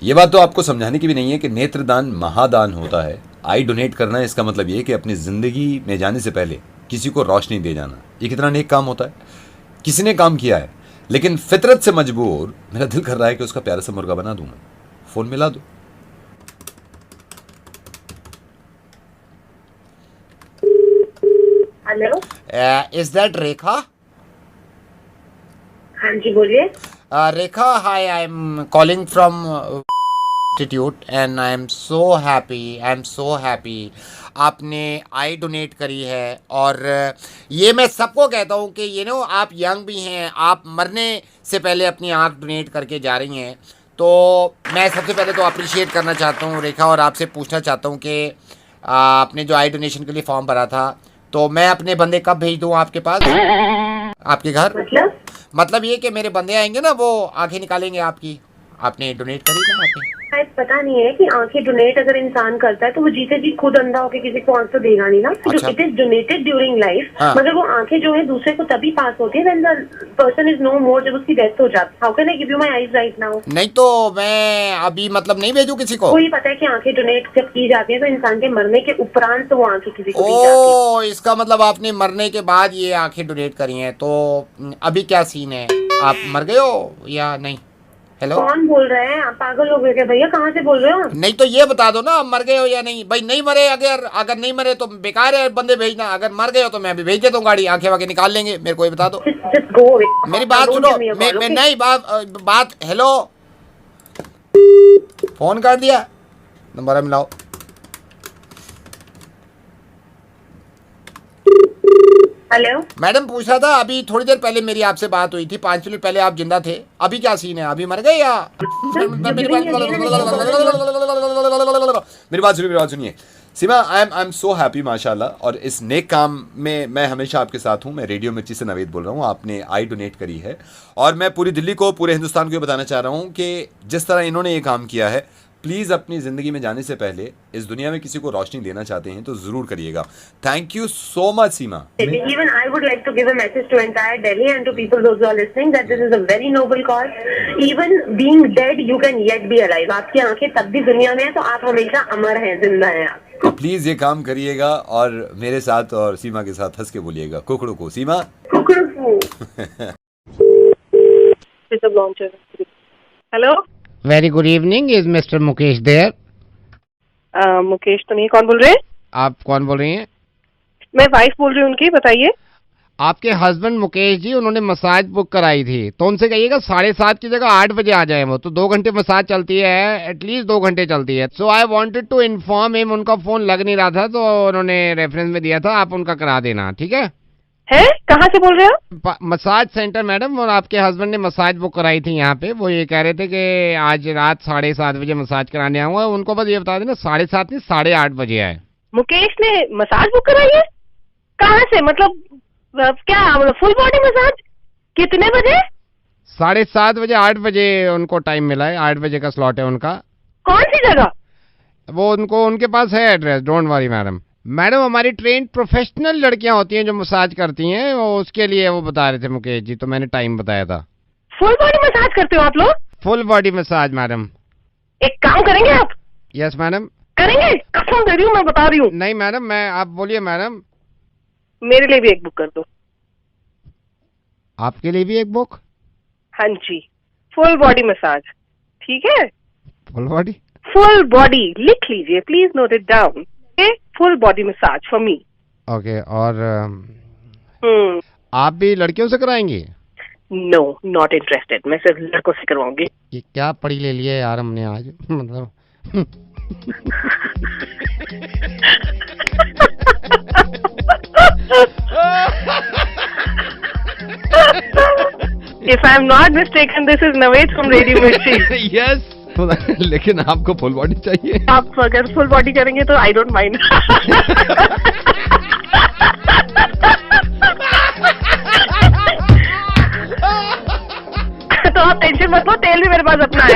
ये बात तो आपको समझाने की भी नहीं है कि नेत्रदान महादान होता है। आई डोनेट करना है, इसका मतलब ये है कि अपनी जिंदगी में जाने से पहले किसी को रोशनी दे जाना। ये कितना नेक काम होता है। किसी ने काम किया है, लेकिन फितरत से मजबूर मेरा दिल कर रहा है कि उसका प्यारा सा मुर्गा बना दूं मैं। फोन मिला दो। हेलो, इज दैट रेखा? हाँ जी बोलिए। Rekha, hi, I'm calling from Institute and I'm so happy आपने आई डोनेट करी है। और ये मैं सबको कहता हूँ कि ये नो आप यंग भी हैं, आप मरने से पहले अपनी आँख डोनेट करके जा रही हैं। तो मैं सबसे पहले तो अप्रिशिएट करना चाहता हूँ रेखा, और आपसे पूछना चाहता हूँ कि आपने जो आई डोनेशन के लिए फॉर्म भरा था, तो मैं अपने बंदे कब भेज दूँ आपके पास, आपके घर? मतलब ये कि मेरे बंदे आएंगे ना, वो आंखें निकालेंगे आपकी। आपने डोनेट करी था आपने? पता नहीं है कि आंखें डोनेट अगर इंसान करता है तो वो जीते जी खुद अंधा होकर किसी को आंख तो देगा नहीं ना। अच्छा। It is donated during life, मगर वो आंखें जो है दूसरे को तभी पास होती है when the person is no more, जब उसकी डेथ हो जाती है। How can I give you my eyes right now? नहीं तो मैं अभी मतलब नहीं भेजूं किसी को? कोई पता है कि आंखें डोनेट जब की जाती है तो इंसान के मरने के उपरांत तो वो आंखें किसी को दी जाती है। ओ, इसका मतलब आपने मरने के बाद ये आंखें डोनेट करी हैं। तो अभी क्या सीन है, आप मर गए हो या नहीं? हेलो, कौन बोल रहे हैं? आप पागल हो गए क्या भैया? कहाँ से बोल रहे हो? नहीं तो ये बता दो ना, आप मर गए हो या नहीं? भाई नहीं मरे, अगर नहीं मरे तो बेकार है बंदे भेजना। अगर मर गए हो तो मैं अभी भेज देता हूँ गाड़ी, आंखें वाके निकाल लेंगे। मेरे को ये बता दो। मेरी बात सुनो, मैं नहीं बात हेलो, फोन कर दिया, नंबर मिलाओ। हेलो मैडम, पूछ रहा था, अभी थोड़ी देर पहले मेरी आपसे बात हुई थी, 5 मिनट पहले आप जिंदा थे। अभी क्या सीन है, अभी मर गए या? मेरी बात सुनिए सीमा, आई एम सो हैप्पी माशाल्लाह। और इस नेक काम में मैं हमेशा आपके साथ हूँ। मैं रेडियो मिर्ची से नवेद बोल रहा हूँ। आपने आई डोनेट करी है और मैं पूरी दिल्ली को, पूरे हिंदुस्तान को ये बताना चाह रहा हूँ कि जिस तरह इन्होंने ये काम किया है, प्लीज़ अपनी ज़िंदगी में जाने से पहले इस दुनिया में किसी को रोशनी देना चाहते हैं तो ज़रूर करिएगा। Thank you so much Seema. Even I would like to give a message to entire Delhi and to people those who are listening that this is a very noble cause. Even being dead, you can yet be alive. आपकी आंखें तब भी दुनिया में है तो आप हमेशा अमर हैं, जिंदा हैं आप। प्लीज़ ये काम करिएगा और मेरे साथ और सीमा के साथ हंस के बोलिएगा, कुकड़ू को सीमा, कुकड़ू को। Hello, very good evening, is mister Mukesh there? Mukesh तो नहीं, कौन बोल रहे हैं? आप कौन बोल रही हैं? मैं वाइफ बोल रही हूँ उनकी, बताइए। आपके हस्बैंड मुकेश जी, उन्होंने मसाज बुक कराई थी, तो उनसे कहिएगा 7:30 की जगह 8 बजे आ जाए। वो तो 2 घंटे मसाज चलती है, एटलीस्ट 2 घंटे चलती है। So I wanted to inform him, उनका फोन लग नहीं रहा था तो उन्होंने रेफरेंस में दिया था, आप उनका करा देना, ठीक है? कहाँ से बोल रहे हो? मसाज सेंटर मैडम, और आपके हस्बैंड ने मसाज बुक कराई थी यहाँ पे। वो ये कह रहे थे कि आज रात 7:30 बजे मसाज कराने आऊंगा। उनको बस ये बता देना 7:30 नहीं 8:30 बजे आए। मुकेश ने मसाज बुक कराई है? कहाँ से, मतलब क्या फुल बॉडी मसाज? कितने बजे? 7:30 बजे, 8 बजे उनको टाइम मिला है, 8 बजे का स्लॉट है उनका। कौन सी जगह? वो उनको, उनके पास है address, don't worry madam. Madam, हमारी ट्रेन प्रोफेशनल लड़कियां होती हैं जो मसाज करती हैं, वो उसके लिए वो बता रहे थे मुकेश जी, तो मैंने टाइम बताया था। फुल बॉडी मसाज करते हो आप लोग? Full body massage madam. एक काम करेंगे आप? Yes madam. करेंगे, कसम दे रही हूँ, मैं बता रही हूँ। नहीं मैडम, आप बोलिए मैडम। मेरे लिए भी एक बुक कर दो। आपके लिए भी एक बुक? हाँ जी, फुल बॉडी मसाज, ठीक है? Full body? फुल बॉडी लिख लीजिए, please note it down. Full body massage for me. Okay, और आप भी लड़कियों से कराएंगी? नो, नॉट इंटरेस्टेड, मैं सिर्फ लड़कों से करवाऊंगी। ये क्या पढ़ी ले लिया यार हमने आज, मतलब। If I am not mistaken, this is Naved from Radio Mirchi. Yes. लेकिन आपको फुल बॉडी चाहिए? आप अगर फुल बॉडी करेंगे तो आई डोंट माइंड। तो आप टेंशन मत लो, तेल भी मेरे पास अपना है।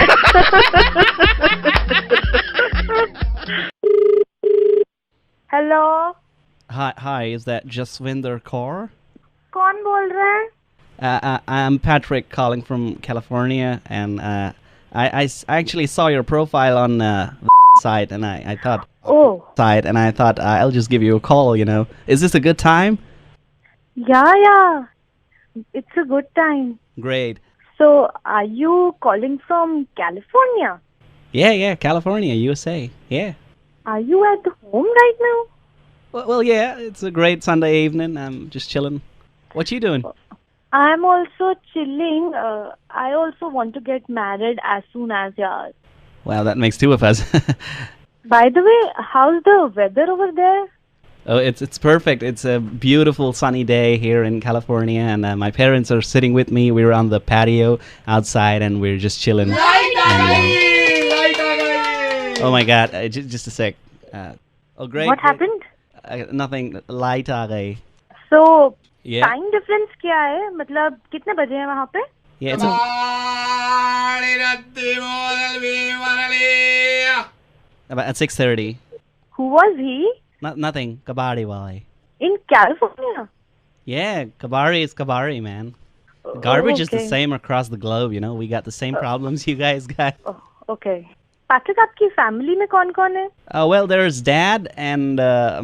Hello. Hi, is that Jaswinder Kaur? कौन बोल रहे हैं? I'm Patrick calling from California, and I actually saw your profile on site, and I thought I'll just give you a call. You know, is this a good time? Yeah, it's a good time. Great. So, are you calling from California? Yeah, California, USA. Yeah. Are you at home right now? Well, yeah, it's a great Sunday evening. I'm just chilling. What you doing? I am also chilling. I also want to get married as soon as yours. Wow, that makes two of us. By the way, how's the weather over there? Oh, it's perfect. It's a beautiful sunny day here in California, and my parents are sitting with me. We're on the patio outside, and we're just chilling. Oh my God! Just a sec. Oh, great. What happened? Nothing. Light आ गई. So, Yeah. time difference क्या है? मतलब कितने बजे हैं वहाँ पे? Yeah, it's about at 6:30. Who was he? Nothing. Kabari wale. In California? Yeah, Kabari is Kabari, man. The garbage is the okay. same across the globe, you know. We got the same problems you guys got. Okay. Patrick, आपकी family में कौन-कौन है? Well, there's dad and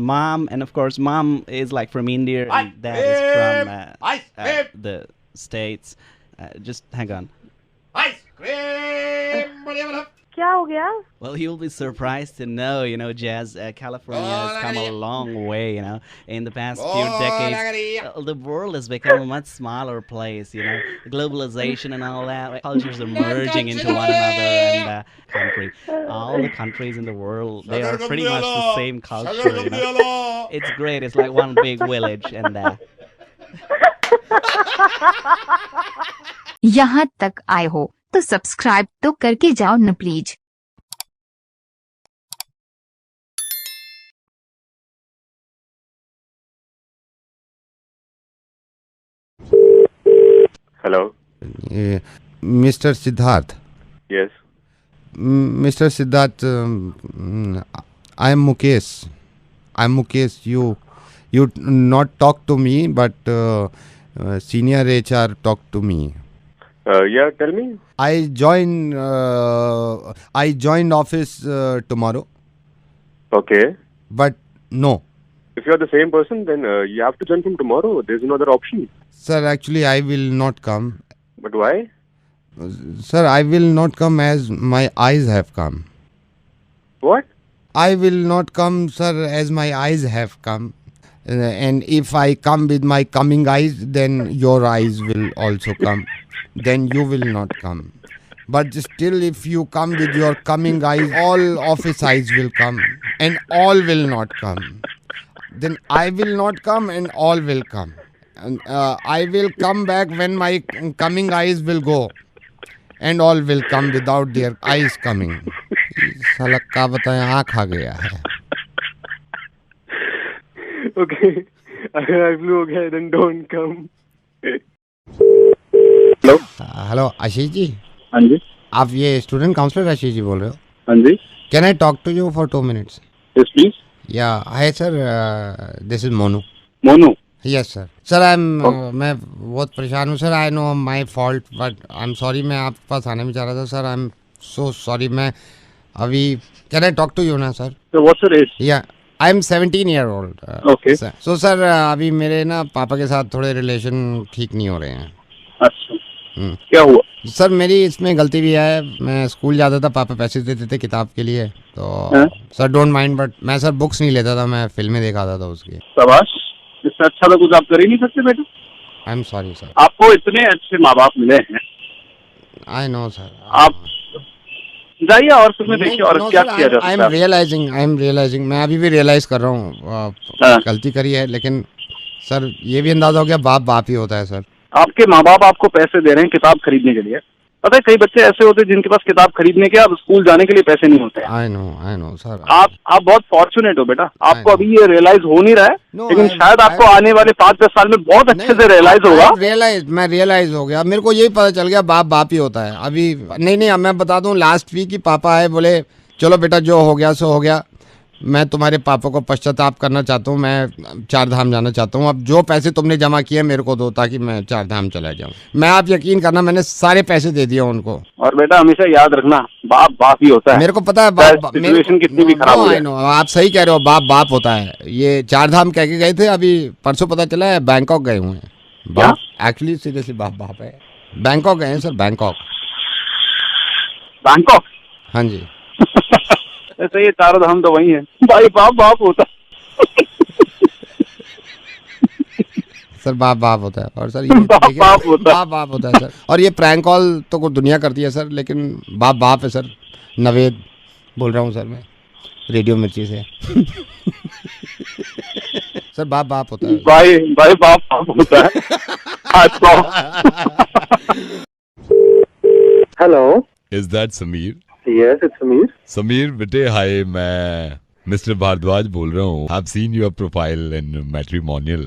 mom, and of course, mom is like from India, and dad is from the States. Just hang on. क्या हो गया? Well, you'll be surprised to know, you know, Jazz, California has come a long way, you know. In the past few decades, the world has become a much smaller place, you know. Globalization and all that, cultures are merging into one another, and all the countries in the world, they are pretty much the same culture, you know. It's great. It's like one big village, and यहाँ तक आए हो तो सब्सक्राइब तो करके जाओ न please. Hello. Mr. Siddharth. Yes. Mr. Siddharth, I am Mukesh. You not talk to me, but senior HR talked to me. Yeah, tell me. I joined office tomorrow. Okay. But no. If you are the same person, then you have to join from tomorrow. There's no other option. Sir, actually I will not come. But why? Sir, I will not come as my eyes have come. What? I will not come, sir, as my eyes have come. And if I come with my coming eyes, then your eyes will also come. Then you will not come. But still, if you come with your coming eyes, all office eyes will come. And all will not come. Then I will not come and all will come. And I will come back when my coming eyes will go. And all will come without their eyes coming. साला का बताएं आँख आ गया है. Okay. अगर I flew okay, then don't come. Hello Ashish ji. हाँ जी. आप ये स्टूडेंट काउंसलर आशीष जी बोल रहे हो? हाँ जी. Can I talk to you for 2 minutes? Yes, please. Yeah. Hi, sir. This is Monu. Monu. Yes, sir. Sir, मैं बहुत परेशान हूँ sir. I know my fault, but I'm sorry. मैं आपके पास आने में चाह रहा था सर. I'm so sorry. मैं अभी Can I talk to you ना sir? So what's your age? Yeah. I'm 17-year-old. Okay. So sir, अभी मेरे ना पापा के साथ थोड़े रिलेशन ठीक नहीं हो रहे हैं. अच्छा. क्या हुआ? सर मेरी इसमें गलती भी है. मैं स्कूल जाता था, पापा पैसे देते थे किताब के लिए. तो सर डोंट माइंड, बट मैं सर बुक्स नहीं लेता था. मैं फिल्में देखा था उसकी. शाबाश. इससे अच्छा तो कुछ आप कर ही नहीं सकते बेटा. I am sorry sir. आपको इतने अच्छे माँ बाप मिले हैं. I know sir. आप जाइए और फिल्में देखिए और क्या किया जा सकता है. I am realising. मैं अभी भी रियलाइज कर रहा हूँ गलती करी है. लेकिन सर ये भी अंदाजा हो गया बाप ही होता है सर. आपके माँ बाप आपको पैसे दे रहे हैं किताब खरीदने के लिए. पता है कई बच्चे ऐसे होते हैं जिनके पास किताब खरीदने के, अब स्कूल जाने के लिए पैसे नहीं होते. I know sir. आप बहुत फॉर्चुनेट हो बेटा. आपको अभी ये रियलाइज हो नहीं रहा है, लेकिन शायद आपको आने वाले 5-10 साल में बहुत अच्छे से रियलाइज होगा. मैं रियलाइज हो गया. मेरे को यही पता चल गया बाप ही होता है. अभी नहीं मैं बता दूं, लास्ट वीक ही पापा आए, बोले चलो बेटा जो हो गया सो हो गया. मैं तुम्हारे पापा को पश्चाताप करना चाहता हूँ. मैं 4 धाम जाना चाहता हूँ. अब जो पैसे तुमने जमा किए मेरे को दो ताकि मैं 4 धाम चला जाऊँ. मैं आप यकीन करना मैंने सारे पैसे दे दिए उनको. और बेटा हमेशा याद रखना बाप ही होता है. मेरे को पता है सिचुएशन कितनी भी खराब हो जाए. आप सही कह रहे हो. बाप होता है. ये 4 धाम कह के गए थे. अभी परसों पता चला है बैंकॉक गए हुए हैं. बाप एक्चुअली सीरियसली बाप है. बैंकॉक गए हैं सर. बैंकॉक. हाँ जी. ऐसे ये 4 धाम तो वही है. भाई बाप होता. सर बाप बाप होता है। और सर ये बाप बाप होता है सर। और ये प्रैंक कॉल तो कुछ दुनिया करती है सर, लेकिन बाप बाप है सर। नवेद बोल रहा हूँ सर मैं, रेडियो मिर्ची से। सर बाप बाप होता है भाई बाप बाप होता है। Hello, is that Sameer? Yes it's Sameer. Sameer बेटे हाय, मैं मिस्टर भारद्वाज बोल रहा हूँ। I seen your profile in matrimonial.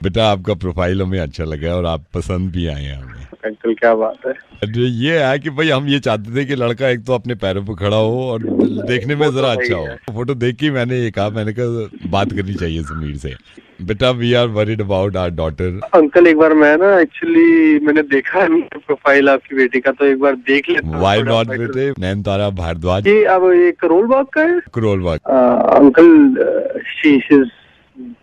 बेटा आपका प्रोफाइल हमें अच्छा लगा और आप पसंद भी आए हैं हमें। अंकल क्या बात है। ये है कि भाई हम ये चाहते थे कि लड़का एक तो अपने पैरों पर खड़ा हो और देखने में जरा अच्छा हो। फोटो देख के मैंने ये कहा, मैंने कहा बात करनी चाहिए समीर से। बेटा we are worried about our daughter. Uncle एक बार मैं ना एक्चुअली मैंने देखा है प्रोफाइल आपकी बेटी का, तो एक बार देख लेता हूं। व्हाई नॉट बेटे? नैनतारा भारद्वाज। ये अब ये करोल बाग का है। Karol Bagh. Uncle she is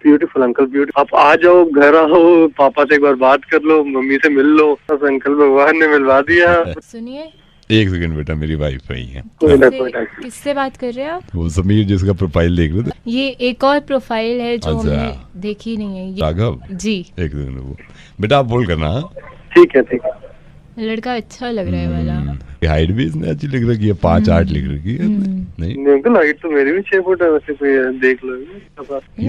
beautiful uncle, beautiful. आप आ जाओ, घर आओ, पापा से एक बार बात कर लो, मम्मी से मिल लो। बस अंकल भगवान ने मिलवा दिया। सुनिए एक सेकंड बेटा, मेरी वाइफ आई है। किससे बात कर रहे हैं आप? वो समीर जिसका प्रोफाइल देख रहे थे। ये एक और प्रोफाइल है जो हमने देखी नहीं है। राघव जी। एक सेकंड वो बेटा आप बोल करना। ठीक है ठीक है। लड़का अच्छा लग रहा है वाला। हाइट भी इसने अच्छी लिख रखी है, 5'8" लिख रखी है। नहीं अंकल हाइट तो मेरी भी 6 फुट है, वैसे कोई देख लो।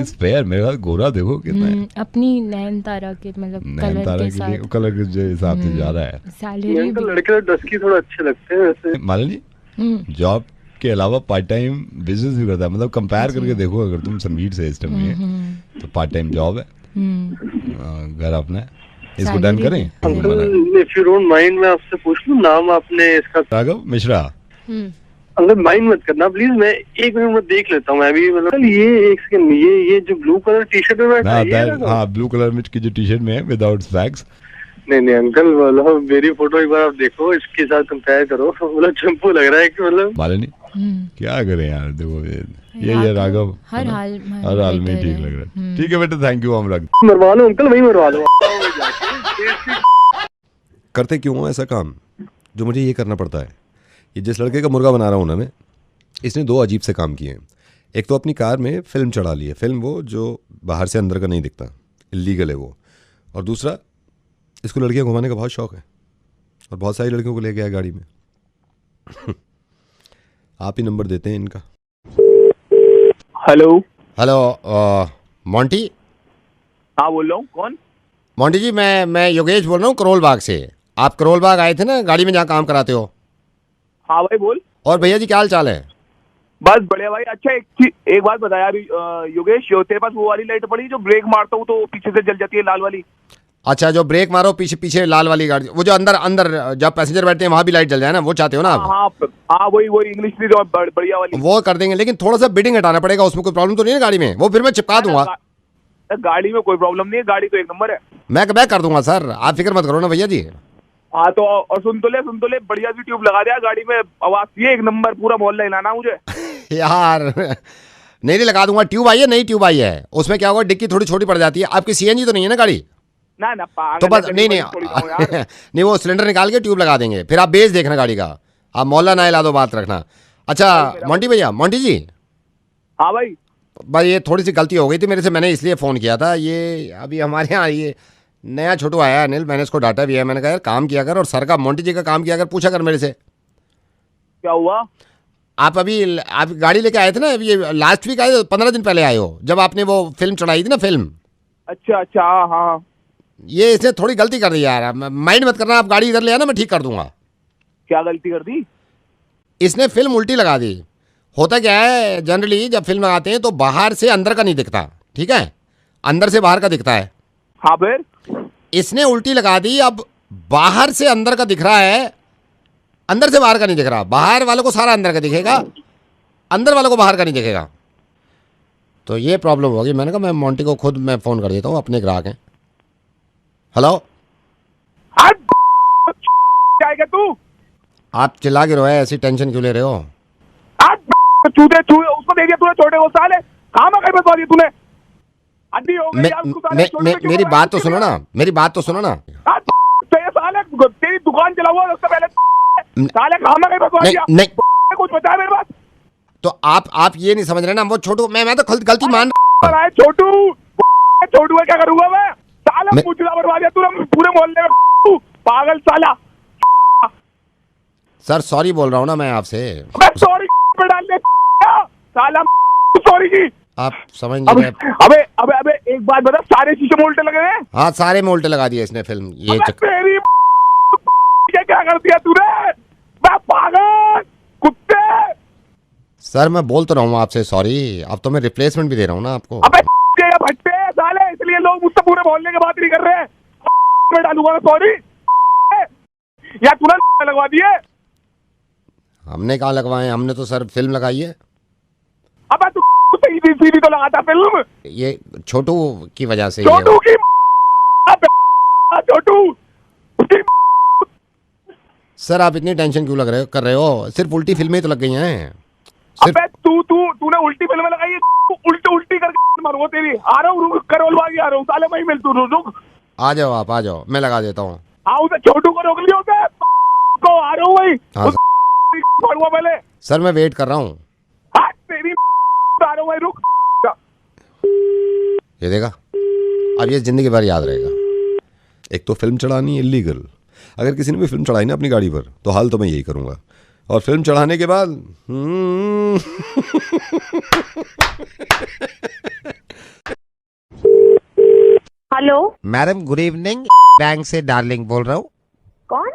इस पैर मेरा गोरा देखो कितना है। अपनी नैनतारा के मतलब कलर के जो हिसाब से जा रहा है। सैलरी भी लड़के डस्की थोड़ा अच्छे लगते हैं वैसे। मालिनी जॉब के अलावा पार्ट टाइम बिजनेस भी करता है। मतलब कंपेयर करके देखो, अगर तुम समीर से इस टाइम में तो पार्ट टाइम जॉब है, घर अपना है। इसको डन करें? Uncle if you don't mind मैं आपसे पूछ लूं नाम आपने इसका? राघव मिश्रा। अंकल माइंड मत करना प्लीज, मैं 1 मिनट में देख लेता हूँ मैं भी। मतलब ये एक सेकंड, ये जो ब्लू कलर टी शर्ट में बैठा है। हाँ ब्लू कलर में की जो टी शर्ट में है विदाउट स्पैक्स। नहीं अंकल, मतलब मेरी फोटो एक बार आप देखो, इसके साथ कंपेयर करो। मतलब चंपू लग रहा है कि मतलब। मालिनी क्या करें यार, देखो ये राघव हर हाल में ठीक लग रहा है। ठीक है बेटा, थैंक यू। हम रख मरवा लो अंकल, वही मरवा लो। करते क्यों हो ऐसा काम जो मुझे ये करना पड़ता है? ये जिस लड़के का मुर्गा बना रहा हूँ ना मैं, इसने 2 अजीब से काम किए हैं। एक तो अपनी कार में फिल्म चढ़ा ली है, फिल्म वो जो बाहर से अंदर का नहीं दिखता, इलीगल है वो। और दूसरा, इसको लड़कियाँ घुमाने का बहुत शौक है और बहुत सारी लड़कियों को ले गया गाड़ी में। आप ही नंबर देते हैं इनका। Hello Monty. हाँ बोल रहा हूँ। कौन? मोंटी जी मैं योगेश बोल रहा हूँ करोल बाग से। आप करोल बाग आए थे ना गाड़ी में, जहाँ काम कराते हो। हाँ भाई बोल। और भैया जी क्या हाल चाल है? बस बढ़िया भाई। अच्छा एक बात बता यार योगेश, तेरे पास वो वाली लाइट पड़ी जो ब्रेक मारता हूँ तो पीछे से जल जाती है, लाल वाली? अच्छा, जो ब्रेक मारो पीछे लाल वाली गाड़ी, वो जो अंदर जब पैसेंजर बैठते हैं वहाँ भी लाइट जल जाए ना, वो चाहते हो ना आप? हाँ वही इंग्लिश की जो बढ़िया वाली। वो कर देंगे, लेकिन थोड़ा सा बिडिंग हटाना पड़ेगा। उसमें कोई प्रॉब्लम तो नहीं है गाड़ी में? वो फिर मैं चिपका दूंगा। गाड़ी में कोई प्रॉब्लम नहीं है, गाड़ी तो एक नंबर है। मैं कर दूंगा सर, आप फिक्र मत करो ना भैया जी। हाँ तो और सुन तो ले बढ़िया सी ट्यूब लगा दिया गाड़ी में, आवाज ये एक नंबर, पूरा मोहल्ला हिलाना मुझे। यार नहीं लगा दूंगा। ट्यूब आई है, नई ट्यूब आई है। उसमें क्या होगा, डिक्की थोड़ी छोटी पड़ जाती है। आपकी सीएनजी तो नहीं है ना गाड़ी? ना तो बस नहीं वो सिलेंडर निकाल के ट्यूब लगा देंगे। फिर आप बेस देखना गाड़ी का, आप मोहल्ला ना हिला दो, बात रखना। अच्छा मोंटी जी। हाँ भाई ये थोड़ी सी गलती हो गई थी मेरे से, मैंने इसलिए फ़ोन किया था। ये अभी हमारे यहाँ ये नया छोटू आया है अनिल, मैंने इसको डांटा भी है। मैंने कहा यार काम किया कर, और सर का मोंटी जी का काम किया कर, पूछा कर मेरे से। क्या हुआ? आप गाड़ी लेके आए थे ना, ये लास्ट वीक आए, 15 दिन पहले आए हो, जब आपने वो फिल्म चढ़ाई थी ना, फिल्म। अच्छा हाँ। ये इसने थोड़ी गलती कर दी यार, माइंड मत करना। आप गाड़ी इधर ले आना, मैं ठीक कर दूंगा। क्या गलती कर दी? इसने फिल्म उल्टी लगा दी। होता क्या है, जनरली जब फिल्म लगाते हैं तो बाहर से अंदर का नहीं दिखता, ठीक है, अंदर से बाहर का दिखता है। हाँ फिर इसने उल्टी लगा दी। अब बाहर से अंदर का दिख रहा है, अंदर से बाहर का नहीं दिख रहा। बाहर वालों को सारा अंदर का दिखेगा, अंदर वालों को बाहर का नहीं दिखेगा। तो ये प्रॉब्लम होगी। मैंने कहा मैं मोंटी को खुद मैं फ़ोन कर देता हूँ, अपने ग्राहक हैं। हेलो, क्या तू? आप चिल्ला के रोए, ऐसी टेंशन क्यों ले रहे हो? चूते उसको दे दिया तूने, छोटे वो साले कहाँ में बता दिया तूने? अड्डी हो गई यार उसको साले। मेरी बात तो सुनो ना, मेरी बात तो सुनो ना। साले तेरी दुकान चला हुआ उससे पहले साले कहाँ में बता दिया? नहीं कुछ बता मेरे पास। तो आप ये नहीं समझ रहे ना, वो छोटू मैं तो गलती मान रहा। छोटू क्या करूंगा मैं? साला मुझला बर्बाद दिया तूने पूरे मोहल्ले में, पागल साला। सर सॉरी बोल रहा हूँ ना मैं आपसे। सॉरी पे डाल दे साला, सॉरी की आप समझ नहीं रहे। अबे अबे अबे एक बात बता, सारे शीशे में उल्टे लगे हैं? हाँ सारे में उल्टे लगा दिए इसने फिल्म। ये तेरी क्या कर दिया तूने, पागल कुत्ते। सर मैं बोल तो रहा हूँ आपसे सॉरी, अब तो मैं रिप्लेसमेंट भी दे रहा हूँ ना आपको। अबे भट्टे साले, इसलिए लोग मुझसे पूरे मोहल्ले के बात नहीं कर रहे हैं। मैं डालूंगा ना सॉरी, या तूने लगवा दिए? हमने कहाँ लगवाए, हमने तो सर फिल्म लगाई है। अबे तू सीधी तो लगाता फिल्म, ये छोटू की वजह से। छोटू की छोटू। सर आप इतनी टेंशन क्यों कर रहे हो? सिर्फ उल्टी फिल्में तो लग गई हैं। अबे तूने उल्टी फिल्में लगाई है, उल्टी करके मारूंगा तेरी। आ रहा हूँ, करवल बागी आ रहा हूँ साले, वहीं मिल तू, रुक। आ जाओ आप, आ जाओ, मैं लगा देता हूँ। हाँ उसे छोटू को रोक लिया उसे, को आ रहा हूँ वहीं। हाँ, पहले सर मैं वेट कर रहा हूँ। हाँ तेरी आ रहा हूँ वहीं, रुक। ये देखा, अब ये जिंदगी भर याद रहेगा। एक तो फिल्म चढ़ानी इलीगल, अगर किसी ने भी फिल्म चढ़ाई ना अपनी गाड़ी पर तो हाल तो मैं यही करूंगा। और फिल्म चढ़ाने के बाद hello madam good evening, bank से डार्लिंग बोल रहा हूँ। कौन?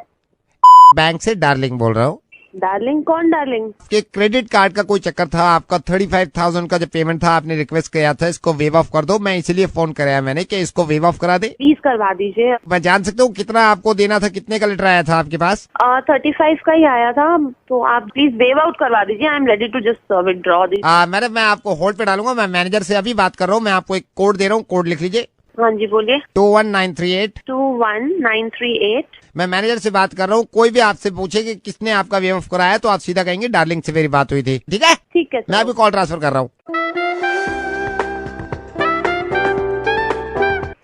बैंक से डार्लिंग बोल रहा हूँ। डार्लिंग कौन डार्लिंग? के क्रेडिट कार्ड का कोई चक्कर था, आपका 35,000 का जो पेमेंट था आपने रिक्वेस्ट किया था इसको वेव ऑफ कर दो, मैं इसलिए फोन कराया मैंने कि इसको वेव ऑफ करा दे। प्लीज करवा दीजिए। मैं जान सकता हूँ कितना आपको देना था, कितने का लेटर आया था आपके पास? 35 का ही आया था, तो आप प्लीज वेव आउट करवा दीजिए। I am ready to just withdraw this. Madam मैं आपको होल्ड पे डालूंगा, मैं मैनेजर से अभी बात कर रहा हूँ। मैं आपको एक कोड दे रहा हूँ, कोड लिख लीजिए। हाँ जी बोलिए। 21938। 21938। मैं मैनेजर से बात कर रहा हूँ, कोई भी आपसे पूछे कि किसने आपका वेव ऑफ कराया तो आप सीधा कहेंगे डार्लिंग से मेरी बात हुई थी। ठीक है? ठीक है। मैं अभी कॉल ट्रांसफर कर रहा हूँ।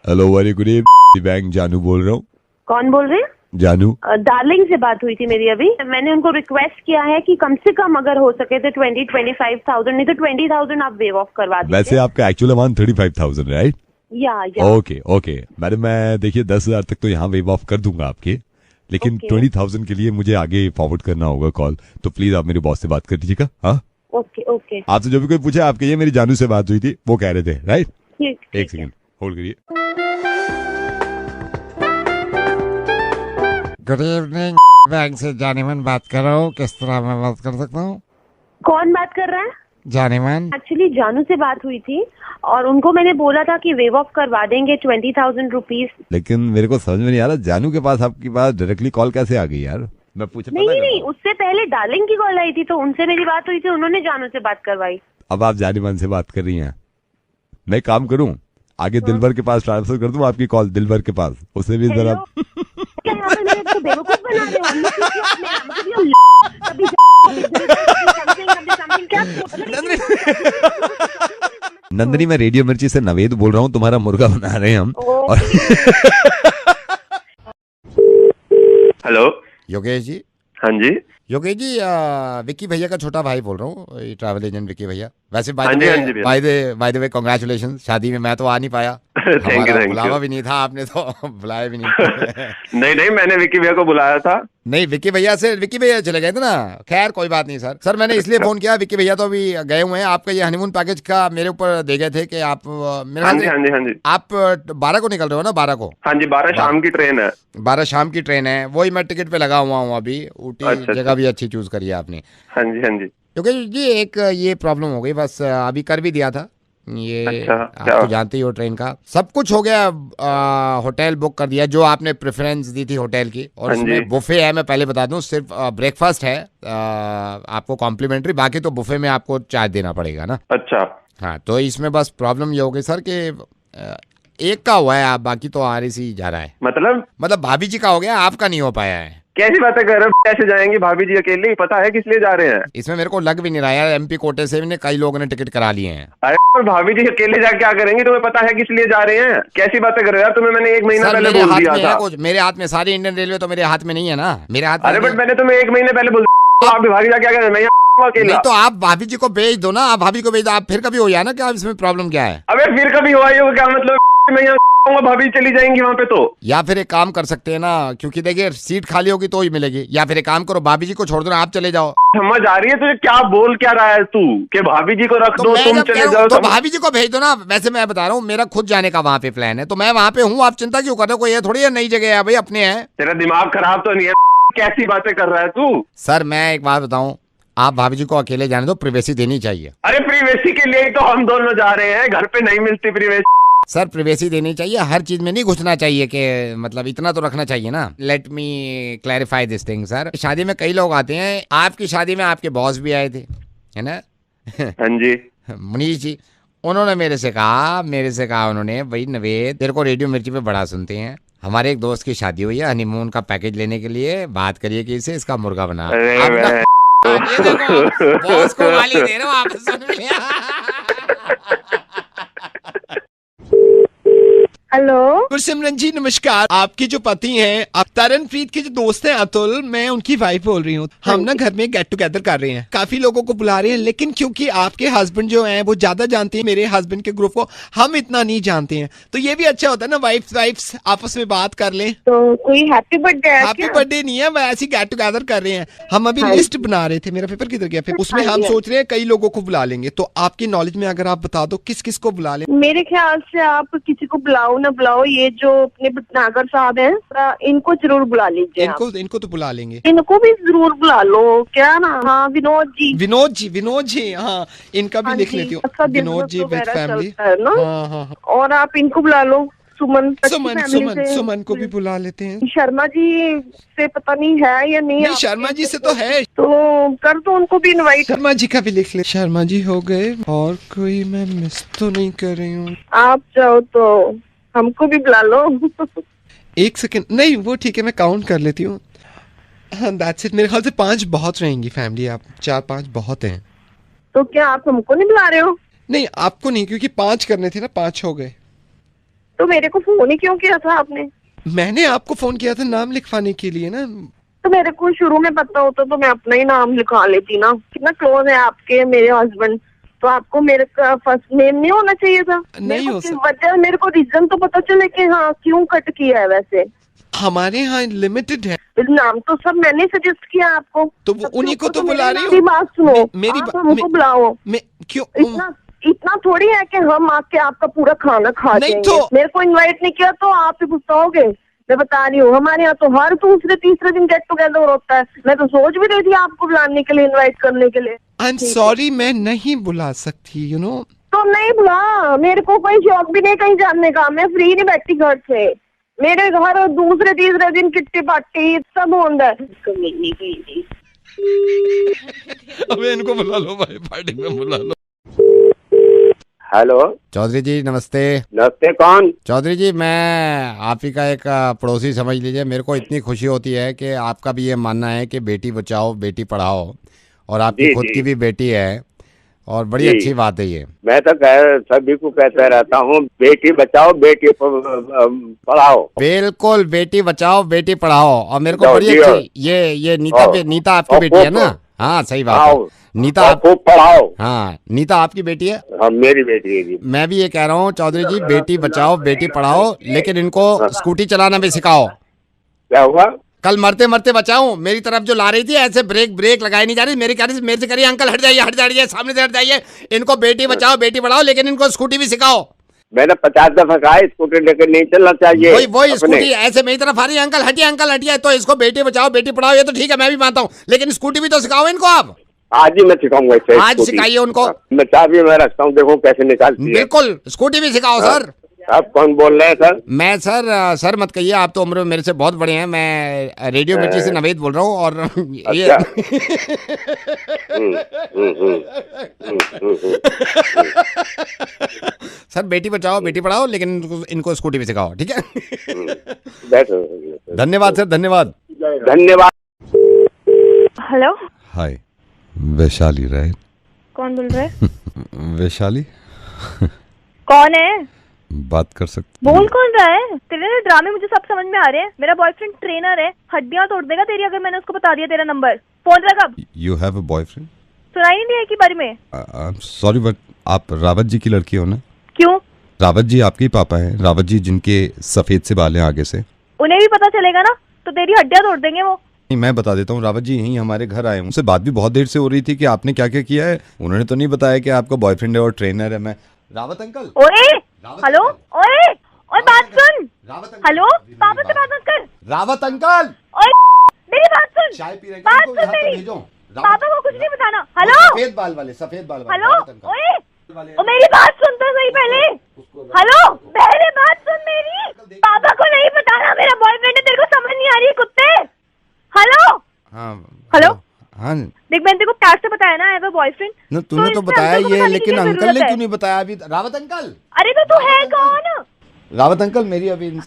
Hello very good evening, bank जानू बोल रहा हूँ। कौन बोल रहे हैं? जानू। डार्लिंग से बात हुई थी मेरी अभी। मैंने उनको रिक्वेस्ट किया है कि कम से कम अगर हो सके तो 25,000 नहीं तो 20,000 आप वेव ऑफ करवा दीजिए। वैसे आपका एक्चुअल अमाउंट 35,000 राइट? या ओके मैडम, मैं देखिए 10,000 तक तो यहाँ वेव ऑफ कर दूंगा आपके, लेकिन 20,000 के लिए मुझे आगे फॉरवर्ड करना होगा कॉल, तो प्लीज आप मेरे बॉस से बात कर दीजिएगा। हाँ ओके। आपसे जो भी कोई पूछा आपके ये मेरी जानू से बात हुई थी, वो कह रहे थे राइट? ठीक। एक सेकंड होल्ड करिए। गुड इवनिंग, बैंक से जानेमन बात कर रहा हूँ, किस तरह मैं बात कर सकता हूँ? कौन बात कर रहा है? जानेमन। एक्चुअली जानू से बात हुई थी और उनको मैंने बोला था कि वेव ऑफ करवा देंगे 20,000 रुपीज। लेकिन मेरे को समझ में नहीं आ रहा जानू के पास आपके पास डायरेक्टली कॉल कैसे आ गई यार? मैं पूछा नहीं, उससे पहले डार्लिंग की कॉल आई थी तो उनसे मेरी बात हुई थी, उन्होंने जानू से बात करवाई। अब आप जानेमन से बात कर रही हैं, मैं काम करूं आगे दिलबर के पास ट्रांसफर कर दूं आपकी कॉल दिलबर के पास, उससे भी जरा क्या यहाँ पे मेरे को बेवकूफ बना रहे हो? नंदनी, मैं रेडियो मिर्ची से नवेद बोल रहा हूँ, तुम्हारा मुर्गा बना रहे हैं हम। हेलो योगेश जी। हाँ जी योगेश जी, विक्की भैया का छोटा भाई बोल रहा हूँ, ट्रैवल एजेंट विक्की भैया। वैसे बाय द वे कांग्रेचुलेशन, शादी में मैं तो आ नहीं पाया, हमारा बुलावा भी नहीं था, आपने तो बुलाया भी नहीं। नहीं मैंने विक्की भैया को बुलाया था। नहीं, विक्की भैया चले गए थे ना। खैर कोई बात नहीं सर मैंने इसलिए फोन किया, विक्की भैया तो अभी गए हुए हैं। आपका ये हनीमून पैकेज का मेरे ऊपर दे गए थे कि आप हाँ जी आप 12 को निकल रहे हो ना? 12 को? हाँ जी, 12 शाम की ट्रेन है। 12 शाम की ट्रेन है, वही मैं टिकट पे लगा हुआ हूँ अभी। ऊटी जगह भी अच्छी चूज करी है आपने। हाँ जी क्योंकि जी एक ये प्रॉब्लम हो गई, बस अभी कर भी दिया था ये। आप तो जानते ही हो ट्रेन का सब कुछ हो गया, होटल बुक कर दिया जो आपने प्रेफरेंस दी थी होटल की, और इसमें बुफे है। मैं पहले बता दूं, सिर्फ ब्रेकफास्ट है आपको कॉम्प्लीमेंट्री, बाकी तो बुफे में आपको चार्ज देना पड़ेगा ना। अच्छा हाँ, तो इसमें बस प्रॉब्लम ये हो गई सर कि एक का हुआ है, आप बाकी तो RAC जा रहा है। मतलब भाभी जी का हो गया, आपका नहीं हो पाया है। कैसी बातें कर रहे हो? कैसे जाएंगी भाभी जी अकेले? पता है किस लिए जा रहे हैं? इसमें मेरे को लग भी नहीं रहा यार, MP कोटे से भी कई लोगों ने टिकट करा लिए हैं। अरे भाभी जी अकेले जा क्या करेंगी? तुम्हें पता है किस लिए जा रहे हैं? कैसी बातें कर रहे हो यार? तुम्हें मैंने 1 महीना पहले बोल दिया था। मेरे हाथ में सारी इंडियन रेलवे तो मेरे हाथ में नहीं है ना, मेरे हाथ में। अरे बट मैंने तुम्हें 1 महीने पहले बोल दिया, आप भागी जा क्या कर रहे हैं? नहीं तो आप भाभी जी को भेज दो ना, आप भाभी को भेज दो। आप फिर कभी हो या ना, क्या इसमें प्रॉब्लम क्या है? अबे फिर कभी हुआ ये क्या मतलब? मैं यहाँ भाभी चली जाएंगी वहाँ पे तो। या फिर एक काम कर सकते हैं ना, क्योंकि देखिए सीट खाली होगी तो ही मिलेगी, या फिर एक काम करो भाभी जी को छोड़ दो ना, आप चले जाओ। समझ आ रही है तुझे? क्या बोल क्या रहा है तू कि भाभी जी को रख दो तुम चले जाओ? तो भाभी जी को भेज दो ना। वैसे मैं बता रहा हूँ मेरा खुद जाने का वहाँ पे प्लान है, तो मैं वहाँ पे हूँ, आप चिंता क्यों कर रहे हो? कोई ये थोड़ी है नई जगह है भाई, अपने हैं। तेरा दिमाग खराब तो नहीं है? कैसी बातें कर रहा है तू? सर मैं एक बात बताऊँ, आप भाभी जी को अकेले जाने दो, प्रिवेसी देनी चाहिए। अरे प्रिवेसी के लिए ही तो हम दोनों जा रहे हैं, घर पे नहीं मिलती प्रिवेसी। सर प्रिवेसी देनी चाहिए, हर चीज में नहीं घुसना चाहिए, कि मतलब इतना तो रखना चाहिए ना। Let me clarify this thing sir. शादी में कई लोग आते हैं, आपकी शादी में आपके बॉस भी आए थे, है ना? हाँ जी। मनीष जी, उन्होंने मेरे से कहा उन्होंने, भाई नवेद तेरे को रेडियो मिर्ची पे बड़ा सुनते हैं, हमारे एक दोस्त की शादी हुई है, हनीमून का पैकेज लेने के लिए बात करिए कि इसे इसका मुर्गा बना। बॉस को गाली दे रहे हो आप, सुन लिया? हेलो गुरसिमरन जी नमस्कार। आपके जो पति हैं, आप तरनप्रीत के जो दोस्त हैं अतुल, मैं उनकी वाइफ बोल रही हूँ। हम ना घर में गेट टुगेदर कर रहे हैं, काफी लोगों को बुला रहे हैं, लेकिन क्योंकि आपके हस्बैंड जो हैं वो ज्यादा जानते हैं मेरे हस्बैंड के ग्रुप को, हम इतना नहीं जानते हैं, तो ये भी अच्छा होता है ना वाइफ्स आपस में बात कर लें। तो कोई हैप्पी बर्थडे? हैप्पी बर्थडे नहीं है, ऐसी गेट टुगेदर कर रहे हैं। हम अभी लिस्ट बना रहे थे, मेरा पेपर किधर गया फिर, उसमें हम सोच रहे हैं कई लोगों को बुला लेंगे, तो आपकी नॉलेज में अगर आप बता दो किस किस को बुला लें। मेरे ख्याल से आप किसी को बुलाओ ना बुलाओ, ये जो अपने भटनागर साहब हैं इनको जरूर बुला लीजिए। इनको तो बुला लेंगे, इनको भी जरूर बुला लो। क्या ना? हाँ विनोद जी, हाँ इनका भी लिख लेती हूँ, विनोद जी विद फैमिली। हाँ। और आप इनको बुला लो, सुमन को भी बुला लेते हैं। शर्मा जी से पता नहीं है या नहीं? शर्मा जी से तो है, तो कर दो उनको भी इनवाइट। शर्मा जी का भी लिख ले। शर्मा जी हो गए, और कोई मैं मिस तो नहीं कर रही हूँ? आप जाओ तो हमको भी बुला लो। एक सेकंड, नहीं वो ठीक है, मैं काउंट कर लेती हूँ। हाँ दैट्स इट, मेरे ख्याल से 5 बहुत रहेंगी फैमिली, आप 4-5 बहुत हैं। तो क्या आप हमको नहीं बुला रहे हो? नहीं आपको नहीं, क्योंकि 5 करने थे ना, 5 हो गए। तो मेरे को फोन ही क्यों किया था आपने? मैंने आपको फोन किया था नाम लिखवाने के लिए ना। तो मेरे को शुरू में पता होता तो मैं अपना ही नाम लिखवा लेती ना। कितना क्लोज है आपके मेरे हस्बैंड, तो आपको मेरे का फर्स्ट नेम नहीं होना चाहिए था? नहीं हो सकता। वजह मेरे को रीजन तो पता चले कि हाँ क्यों कट किया है। वैसे हमारे यहाँ लिमिटेड है नाम, तो सब मैंने सजेस्ट किया आपको, तो उन्हीं को तो बुला रही हूँ। बात सुनो, मेरी हमको बुलाओ। क्यों इतना थोड़ी है कि हम आके आपका पूरा खाना खा जाएंगे। तो मेरे को इनवाइट नहीं किया तो आप ही गुस्साओगे? मैं बता रही हूँ, हमारे यहाँ तो हर दूसरे तीसरे दिन गेट टुगेदर होता है। मैं तो सोच भी रही थी आपको बुलाने के लिए, इनवाइट करने के लिए। आई एम सॉरी, मैं नहीं बुला सकती, यू नो। तो नहीं बुला, मेरे को कोई शौक भी नहीं कहीं जाने का, मैं फ्री नहीं बैठी घर से। मेरे घर दूसरे तीसरे दिन किट्टी पार्टी सब होता है। अब इनको बुला लो भाई, पार्टी में बुला लो। हेलो चौधरी जी नमस्ते। नमस्ते, कौन? चौधरी जी मैं आप ही का एक पड़ोसी समझ लीजिए। मेरे को इतनी खुशी होती है कि आपका भी ये मानना है कि बेटी बचाओ बेटी पढ़ाओ, और आपकी खुद की भी बेटी है, और बड़ी अच्छी बात है ये। मैं तो सभी को कहता रहता हूँ, बेटी बचाओ बेटी पढ़ाओ। बिल्कुल, बेटी बचाओ बेटी पढ़ाओ। और मेरे को बड़ी अच्छी ये नीता आपकी बेटी है ना? हाँ सही बात है, नीता आपको पढ़ाओ। हाँ नीता आपकी बेटी है? हाँ मेरी बेटी है। मैं भी ये कह रहा हूँ चौधरी जी, बेटी बचाओ बेटी पढ़ाओ, लेकिन इनको स्कूटी चलाना भी सिखाओ। क्या हुआ? कल मरते मरते बचाऊं, मेरी तरफ जो ला रही थी ऐसे ब्रेक लगाई नहीं जा रही, मेरे से करिए अंकल हट जाइए सामने से हट जाइए। इनको बेटी बचाओ बेटी पढ़ाओ, लेकिन इनको स्कूटी भी सिखाओ। मैंने 50 दफा कहा स्कूटी लेकर नहीं चलना चाहिए। वही स्कूटी ऐसे मेरी तरफ आ रही है, अंकल हटिए। तो इसको बेटी बचाओ बेटी पढ़ाओ ये तो ठीक है, मैं भी मानता हूँ, लेकिन स्कूटी भी तो सिखाओ इनको आप। आज ही मैं सिखाऊंगा। आज सिखाइए उनको। मैं चाबी में रखता हूँ, देखो कैसे निकालती है। बिल्कुल, स्कूटी भी सिखाओ सर। आप कौन बोल रहे हैं सर? मैं सर मत कहिए, आप तो उम्र में मेरे से बहुत बड़े हैं। मैं रेडियो मिर्ची से नवेद बोल रहा हूँ, और ये सर बेटी बचाओ बेटी पढ़ाओ, लेकिन इनको स्कूटी भी सिखाओ, ठीक है? धन्यवाद सर, धन्यवाद। Hello hi, Vaishali right? कौन बोल रहा है? वैशाली कौन है? बात कर सकते? बोल कौन रहा है? तेरे ड्रामे मुझे सब समझ में आ रहे हैं। मेरा बॉयफ्रेंड ट्रेनर है, हड्डियां तोड़ देगा तेरी अगर मैंने उसको बता दिया तेरा नंबर। फोन रख अब। You have a boyfriend? सुनाई नहीं दिया के बारे में? आई एम सॉरी बट आप रावत जी की लड़की हो ना? क्यों? रावत जी आपके ही पापा हैं, रावत जी जिनके सफेद से बाल हैं आगे से। उन्हें भी पता चलेगा ना तो तेरी हड्डियां तोड़ देंगे वो। नहीं, मैं बता देता हूँ, रावत जी यहीं हमारे घर आए, उनसे बात भी बहुत देर से हो रही थी कि आपने क्या क्या किया है। उन्होंने तो नहीं बताया कि आपका बॉयफ्रेंड है और ट्रेनर है। मैं रावत अंकल। ओए हेलो, ओए ओए बात सुन। हेलो, पापा से बात मत कर। रावत अंकल, ओए मेरी बात सुन। चाय पी रहे बात सुन मेरी। पापा को कुछ नहीं बताना। हेलो, सफेद बाल वाले। हेलो, ओए ओ मेरी बात सुन तो सही पहले। हेलो, पहले बात सुन मेरी। पापा को नहीं बताना मेरा बॉयफ्रेंड है, तेरे को समझ नहीं आ रही है कुत्ते। हेलो हेलो, हाँ देख मैंने तेरे को प्यार से बताया ना, आई हैव अ बॉयफ्रेंड। ना, तूने तो बताया ये, लेकिन अंकल ने क्यों नहीं बताया अभी? रावत अंकल। अरे तो तू है कौन? रावत अंकल मेरी अभी ले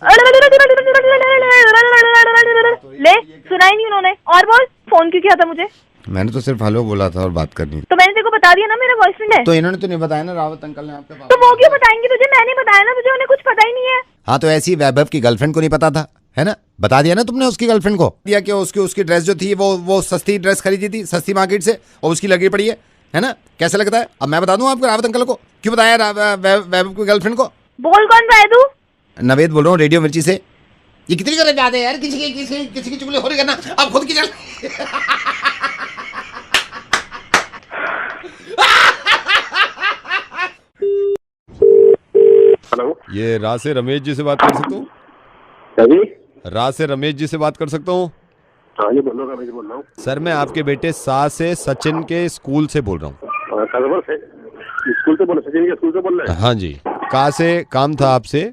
सुना ही नहीं उन्होंने। और बोल, फोन क्यों किया था मुझे? मैंने तो सिर्फ हेलो बोला था और बात करनी थी। तो मैंने तेरे को बता दिया ना मेरा बॉयफ्रेंड है। तो इन्होंने तो नहीं बताया ना, रावत अंकल ने आपके पास। तो वो क्यों बताएंगे तुझे? मैंने बताया ना, मुझे उन्हें कुछ पता ही नहीं है। हाँ तो ऐसी वैभव की गर्लफ्रेंड को नहीं पता था, है ना? बता दिया ना तुमने उसकी गर्लफ्रेंड को, दिया कि उसकी ड्रेस जो थी वो सस्ती ड्रेस खरीदी थी सस्ती मार्केट से और उसकी लगी पड़ी है ना? कैसा लगता है? अब मैं बता दूं आपको रावत अंकल को क्यों बताया वैभव की गर्लफ्रेंड को। बोल कौन रहा है तू? नवेद बोल रहा हूँ, रेडियो मिर्ची से। ये कितनी गलत बात है यार, किसी की चुगली हो रही है ना, अब खुद की चल। हेलो, ये राज से रमेश जी से बात कर सकता हूँ? राज से रमेश जी से बात कर सकता हूँ? हाँ जी बोल रहा हूँ। सर मैं आपके बेटे सा से सचिन के स्कूल से बोल रहा हूँ। स्कूल से बोल रहे? सचिन के स्कूल से बोल रहे हैं? हाँ जी, का से काम था आपसे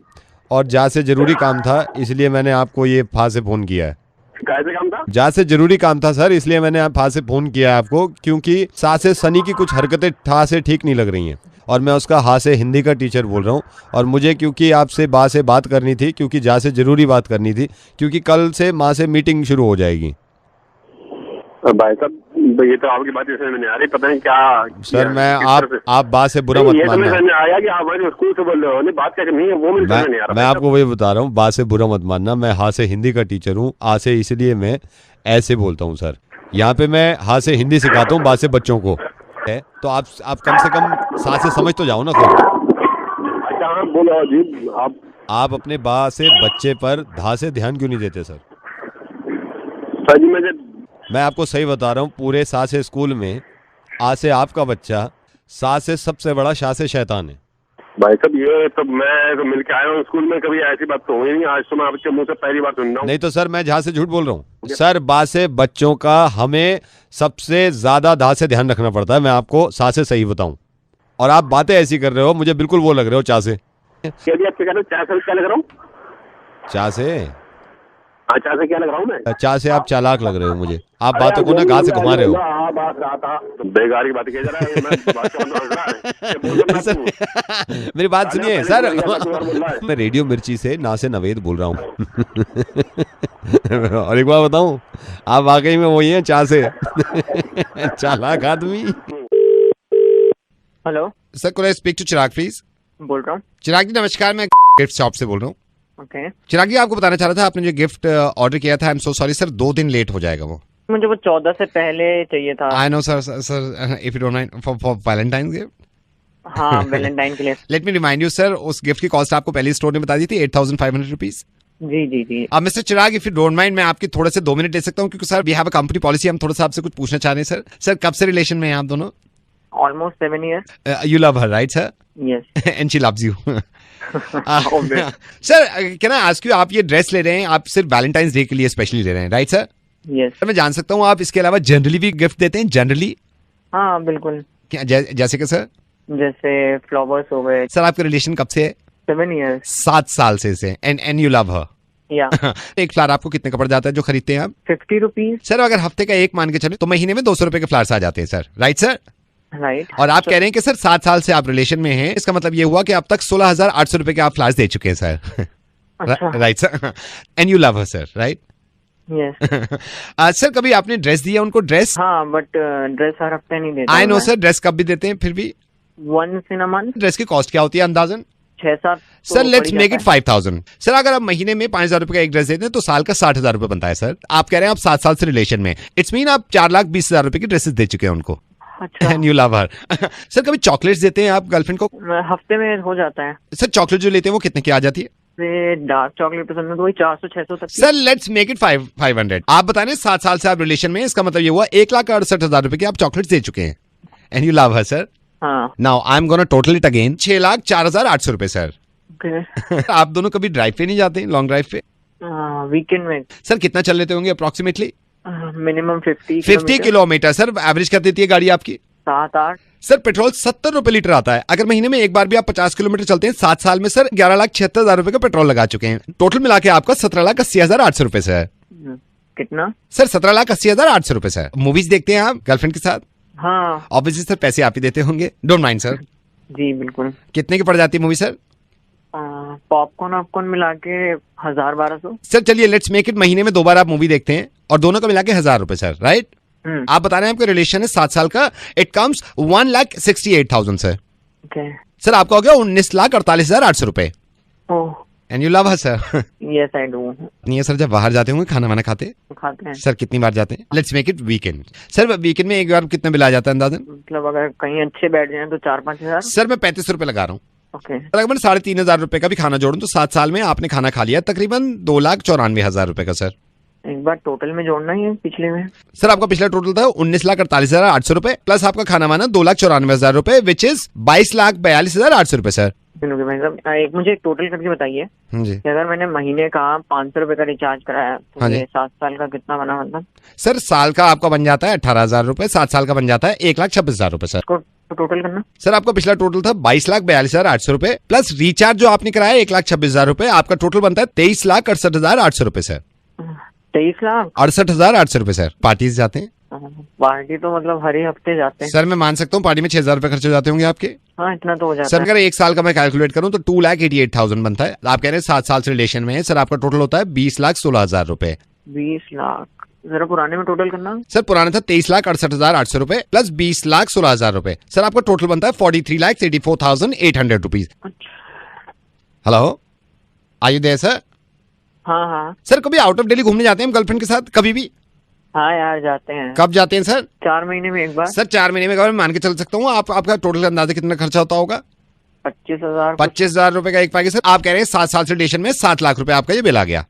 और जा से जरूरी काम था, इसलिए मैंने आपको ये फा से फोन किया है। कैसे काम था? जा से जरूरी काम था सर, इसलिए मैंने आप फा से फोन किया है आपको, क्योंकि सा से सनी की कुछ हरकतें ठा से ठीक नहीं लग रही हैं और मैं उसका हा से हिंदी का टीचर बोल रहा हूँ। और मुझे क्योंकि आपसे बा से बात करनी थी, क्योंकि जा से जरूरी बात करनी थी, क्योंकि कल से माँ से मीटिंग शुरू हो जाएगी। भाई साहब ये तो आपकी बात समझ में नहीं आ रही, पता नहीं क्या। सर मैं आप बात से बुरा मत मानना। ये तो आया कि आप हमारे स्कूल से बोल रहे हो, बात क्या करनी है वो मुझे समझ नहीं आ रहा। मैं आपको वही बता रहा हूँ, बात से बुरा मत मानना। मैं हा से हिंदी का टीचर हूँ, आ से इसलिए मैं ऐसे बोलता हूँ सर। यहाँ पे मैं हा से हिंदी सिखाता हूँ बात से बच्चों को, है तो आप कम से कम सा से समझ तो जाओ ना खुद। अच्छा बोलो जी। आप अपने बा से बच्चे पर धा से ध्यान क्यों नहीं देते सर? सर जी मैं आपको सही बता रहा हूँ, पूरे सा से स्कूल में आ से आपका बच्चा, सा से सबसे बड़ा शा से शैतान है। भाई साहब ये तो मैं तो मिलके आया हूँ स्कूल में, कभी ऐसी बात तो हुई नहीं, आज तो मैं आपके मुंह से पहली बार सुन रहा हूँ। नहीं तो सर मैं झा से झूठ बोल रहा हूँ सर। बा से बच्चों का हमें सबसे ज्यादा धा से ध्यान रखना पड़ता है, मैं आपको सा से सही बताऊं। और आप बातें ऐसी कर रहे हो, मुझे बिल्कुल वो लग रहे हो चा से। क्या लग रहा हूँ? चा से? चा से क्या लग रहा हूँ मैं? चा से आप चालाक लग रहे हो मुझे। आप बातों को ना घा से घुमा रहे हो। बेकार की बात कह जा रहा है। मेरी बात सुनिए सर, मैं रेडियो मिर्ची से ना से नवेद बोल रहा हूँ। और एक बार बताऊं, आप वाकई में वही हैं चा से, चालाक आदमी। Hello sir, could I speak to Chirag please? बोल रहा हूँ। चिराग जी नमस्कार, मैं गिफ्ट शॉप से बोल रहा हूँ। ओके चिराग जी आपको बताना चाह रहा था, आपने जो गिफ्ट ऑर्डर किया था, I am so sorry sir, 2 दिन लेट हो जाएगा वो। मुझे वो 14 से पहले चाहिए था। I know sir, if you don't mind, for Valentine gift. हाँ वैलेंटाइन के लिए। Let me remind you sir, उस गिफ्ट की कॉस्ट आपको पहले स्टोर ने बता दी थी 8,500 रुपीज। जी जी जी। अब mister Chirag, if you don't mind, मैं आपके थोड़े से 2 मिनट ले सकता हूँ, क्योंकि sir we have a company policy, हम थोड़ा सा आपसे कुछ पूछना चाह रहे हैं सर। सर कब से रिलेशन में हैं आप दोनों? Almost 7 years। You love her right sir? Yes. And she loves you. Sir can I ask you, आप ये ड्रेस ले रहे हैं, आप सिर्फ वैलेंटाइंस डे के लिए स्पेशली ले रहे हैं राइट सर? यस। सर मैं जान सकता हूँ आप इसके अलावा जनरली भी गिफ्ट देते हैं? जनरली? हाँ बिल्कुल। क्या जैसे कि सर? जैसे फ्लावर्स हो गए। सर आपका रिलेशन कब से है? 7 years। 7 साल से। एंड यू लव हर? या। एक फ्लावर आपको कितने का पड़ जाता है जो खरीदते हैं आप? 50 रुपीज। सर अगर हफ्ते का एक मान के चले तो महीने में 200 रुपए के फ्लावर्स आ जाते हैं सर, राइट सर? राइट। और आप कह रहे हैं कि सर 7 साल से आप रिलेशन में हैं, इसका मतलब ये हुआ कि अब तक 16,800 रुपए के आप फ्लावर्स दे चुके हैं sir. Right sir? And you love her sir, right? Yes. Sir कभी आपने ड्रेस दिया उनको? ड्रेस? हाँ बट ड्रेस हर हफ्ते नहीं देता। आई नो सर, ड्रेस कब भी देते हैं फिर भी? once in a month। Dress की कॉस्ट क्या होती है अंदाजन? 6-7। Sir let's make it 5,000। Sir अगर आप महीने में 5,000 रुपए का एक ड्रेस देते हैं तो साल का 60,000 रुपए बनता है सर। आप कह रहे हैं आप 7 साल से रिलेशन में, इट्स मीन आप 4,20,000 रुपए की ड्रेसेस दे चुके हैं उनको। अच्छा। And you love her. Sir कभी चॉकलेट्स देते हैं आप गर्लफ्रेंड को? हफ्ते में हो जाता है सर चॉकलेट जो लेते हैं वो कितने की आ जाती है? डार्क चॉकलेट पसंद है तो वही 400-600 तक की। Sir let's make it 500। आप बता रहे 7 साल से आप रिलेशन में, इसका मतलब ये हुआ 1,68,000 रुपए के आप चॉकलेट्स दे चुके हैं। And you love her sir? हाँ। Now I am gonna total it again 6,04,800 रुपए सर। Okay. आप दोनों कभी ड्राइव पे नहीं जाते, लॉन्ग ड्राइव पे? वीकेंड में। सर कितना चल लेते होंगे approximately? Minimum 50 kilometre. Sir average कर देती है गाड़ी आपकी? 7-8। सर पेट्रोल 70 रुपए लीटर आता है। अगर महीने में एक बार भी आप 50 किलोमीटर चलते हैं, 7 साल में सर 11,76,000 रुपए का पेट्रोल लगा चुके हैं। टोटल मिला के आपका 17,80,800 रुपए से है। कितना? सर 17,80,800 रुपए से है। मूवीज देखते हैं आप गर्लफ्रेंड के साथ? हाँ। ऑब्वियसली सर पैसे आप ही देते होंगे, डोंट माइंड सर। जी बिल्कुल। कितने की पड़ जाती है मूवी सर? पॉपकॉर्न मिला के 1,000-1,200। सर चलिए लेट्स मेक इट महीने में 2 बार आप मूवी देखते हैं और दोनों का मिला के 1,000 रुपए सर, राइट? आप बता रहे हैं आपका रिलेशन है 7 साल का, इट कम्स 1,68,000 सर। सर आपका हो गया 19,48,800 रुपए। And you love her sir? Yes I do. नहीं सर, जब बाहर जाते होंगे खाना वाना खाते हैं सर, कितनी बार जाते हैं? Let's make it weekend. Sir weekend में एक बार कितना बिल आ जाता है अंदाजन? मतलब अगर कहीं अच्छे बैठ जाए तो 4-5 हजार। सर मैं 35 रुपए लगा रहा हूँ। ओके। तकरीबन 3,500 रुपए का भी खाना जोड़ूं तो 7 साल में आपने खाना खा लिया तकरीबन 2,94,000 रुपए का सर। एक बार टोटल में जोड़ना ही है पिछले में। सर आपका पिछला टोटल था 19,48,800 रुपए प्लस आपका खाना वाना 2,94,000 रुपए विच इज 22,42,800 रुपए सर। भाई साहब एक मुझे टोटल करके बताइए जी। अगर मैंने महीने का 500 रुपए का रिचार्ज कराया तो हाँ ये जी। 7 साल का कितना बना मतलब? सर साल का आपका बन जाता है 18,000 रुपए, 7 साल का बन जाता है 1,26,000 रुपए सर। टोटल करना? सर आपका पिछला टोटल था 22,42,800 रुपए प्लस रिचार्ज जो आपने कराया 1,26,000 रुपए, आपका टोटल बनता है 23,68,800 रुपए सर। 23,68,800 रुपए सर। पार्टीज जाते हैं? पार्टी तो मतलब हर ही हफ्ते जाते हैं सर मैं मान सकता हूँ पार्टी में 6,000 रुपए खर्च हो जाते होंगे आपके? हाँ इतना तो हो जाता सर है। अगर 1 साल का मैं कैलकुलेट करूँ तो 2,88,000 बनता है। आप कह रहे हैं 7 साल से रिलेशन में है सर, आपका टोटल होता है 20,16,000 रुपए। 20 लाख जरा पुराने में टोटल करना। सर पुराना था 23,68,800 रुपए प्लस 20,16,000 रुपए। सर आपका टोटल बनता है 43,84,800 rupees. Hello are you there sir? हाँ हाँ। सर कभी आउट ऑफ दिल्ली घूमने जाते हैं गर्लफ्रेंड के साथ कभी भी? हाँ यार जाते हैं। कब जाते हैं सर? 4 महीने में एक बार। सर 4 महीने में एक बार मान के चल सकता हूँ आपका टोटल अंदाजा कितना खर्चा होता होगा? 25,000। 25,000 रुपए का एक पैकेज सर। आप कह रहे हैं 7 साल से रिलेशन में 7 लाख रुपए आपका ये बिल आ गया।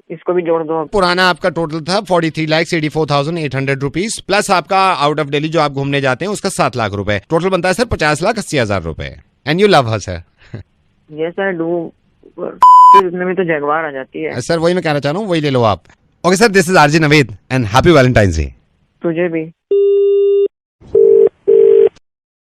इसको भी जोड़ दो। पुराना आपका टोटल था 43,84,800 रुपीज प्लस आपका आउट ऑफ दिल्ली जो आप घूमने जाते हैं उसका 7 लाख रुपए। टोटल बनता है सर 50,80,000 रुपए। And you love her sir? Yes I do. इतने में तो जगवार आ जाती है सर, वही मैं कहना चाह रहा हूँ, वही ले लो आप। Okay sir, this is RJ Naved and happy Valentine's day. तुझे भी।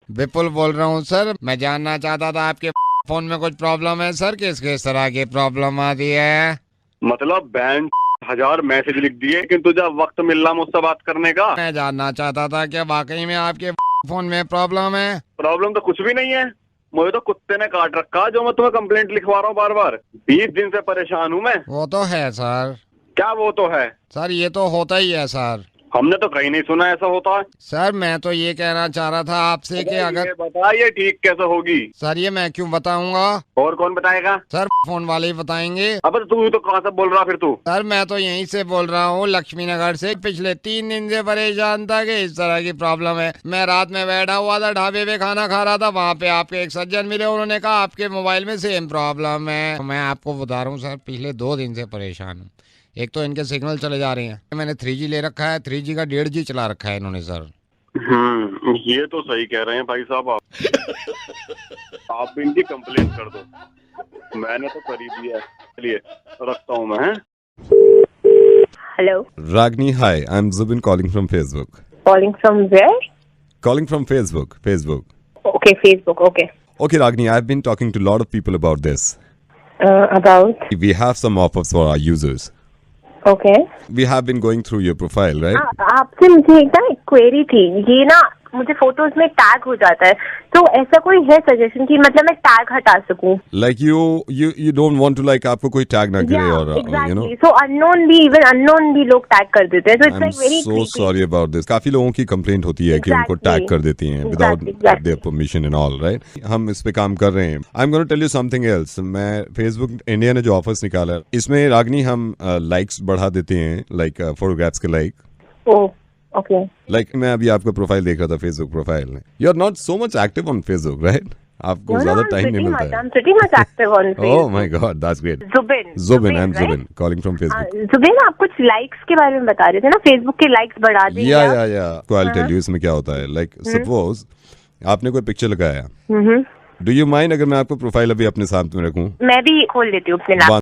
विपुल बोल रहा हूँ सर, मैं जानना चाहता था आपके फोन में कुछ प्रॉब्लम है सर? किस तरह की प्रॉब्लम आती है? मतलब बैंड 1000 मैसेज लिख दिए किंतु जब वक्त मिल रहा मुझसे बात करने का। मैं जानना चाहता था कि वाकई में आपके फोन में प्रॉब्लम है? प्रॉब्लम तो कुछ भी नहीं है, मुझे तो कुत्ते ने काट रखा जो मैं तुम्हें कंप्लेंट लिखवा रहा हूँ बार बार। 20 दिन से परेशान हूँ मैं। वो तो है सर। क्या वो तो है सर? ये तो होता ही है सर। हमने तो कहीं नहीं सुना ऐसा होता है। सर मैं तो ये कहना चाह रहा था आपसे कि अगर बताइए ठीक कैसे होगी। सर ये मैं क्यों बताऊंगा? और कौन बताएगा? सर फोन वाले ही बताएंगे। अब तू तो कहाँ से बोल रहा फिर तू? सर मैं तो यहीं से बोल रहा हूँ, लक्ष्मी नगर से। पिछले 3 दिन से परेशान था कि इस तरह की प्रॉब्लम है। मैं रात में बैठा हुआ था, ढाबे पे खाना खा रहा था, वहाँ पे आपके एक सज्जन मिले, उन्होंने कहा आपके मोबाइल में सेम प्रॉब्लम है। मैं आपको बता रहा हूँ सर, पिछले 2 दिन से परेशान हूँ। एक तो इनके सिग्नल चले जा रहे हैं, मैंने 3G ले रखा है, 3G का 1.5G चला रखा है इन्होंने सर। ये तो सही कह रहे हैं भाई साहब आप भी इनकी कंप्लेंट कर दो। मैंने तो करी दिया है, चलिए रखता हूँ मैं। Hello Ragni, hi. I'm Zubin calling from Facebook. Calling from where? Calling from Facebook. Okay, Facebook. Okay. Okay, Ragni, I've been talking to a lot of people about this. About? We have some offers for our users. Okay. We have been going through your profile, right? आपसे मुझे एक ना क्वेरी थी। ये ना मुझे फोटोज में टैग हो जाता है, तो ऐसा कोई है सजेशन कि मतलब मैं टैग हटा सकूं? Like you don't want to like आपको कोई टैग ना करे और you know. So even unknown भी लोग टैग कर देते हैं, so it's like very so creepy. sorry about this. काफी लोगों की कंप्लेंट होती है कि उनको टैग कर देती हैं without their permission and all, right? हम इस पे काम कर रहे हैं। I'm going to tell you something else. मैं Facebook इंडिया ने जो ऑफर्स निकाला है, इसमें रागनी हम लाइक्स बढ़ा देते हैं, लाइक फोटोग्राफ्स के लाइक। ओके लाइक मैं अभी आपका प्रोफाइल देख रहा था, Facebook profile. You are not so much active on Facebook, right? आपको ज्यादा टाइम नहीं मिलता है। I'm pretty much active on Facebook. Oh my God, that's great. Zubin, I'm Zubin, calling from Facebook. Zubin, आप कुछ लाइक्स के बारे में बता रहे थे ना, फेसबुक के लाइक्स बढ़ा देंगे? या I'll tell you इसमें क्या होता है। लाइक सपोज आपने कोई पिक्चर लगाया, डू यू माइंड अगर मैं आपको प्रोफाइल अभी अपने साथ में रखूं? मैं भी खोल लेती हूँ अपने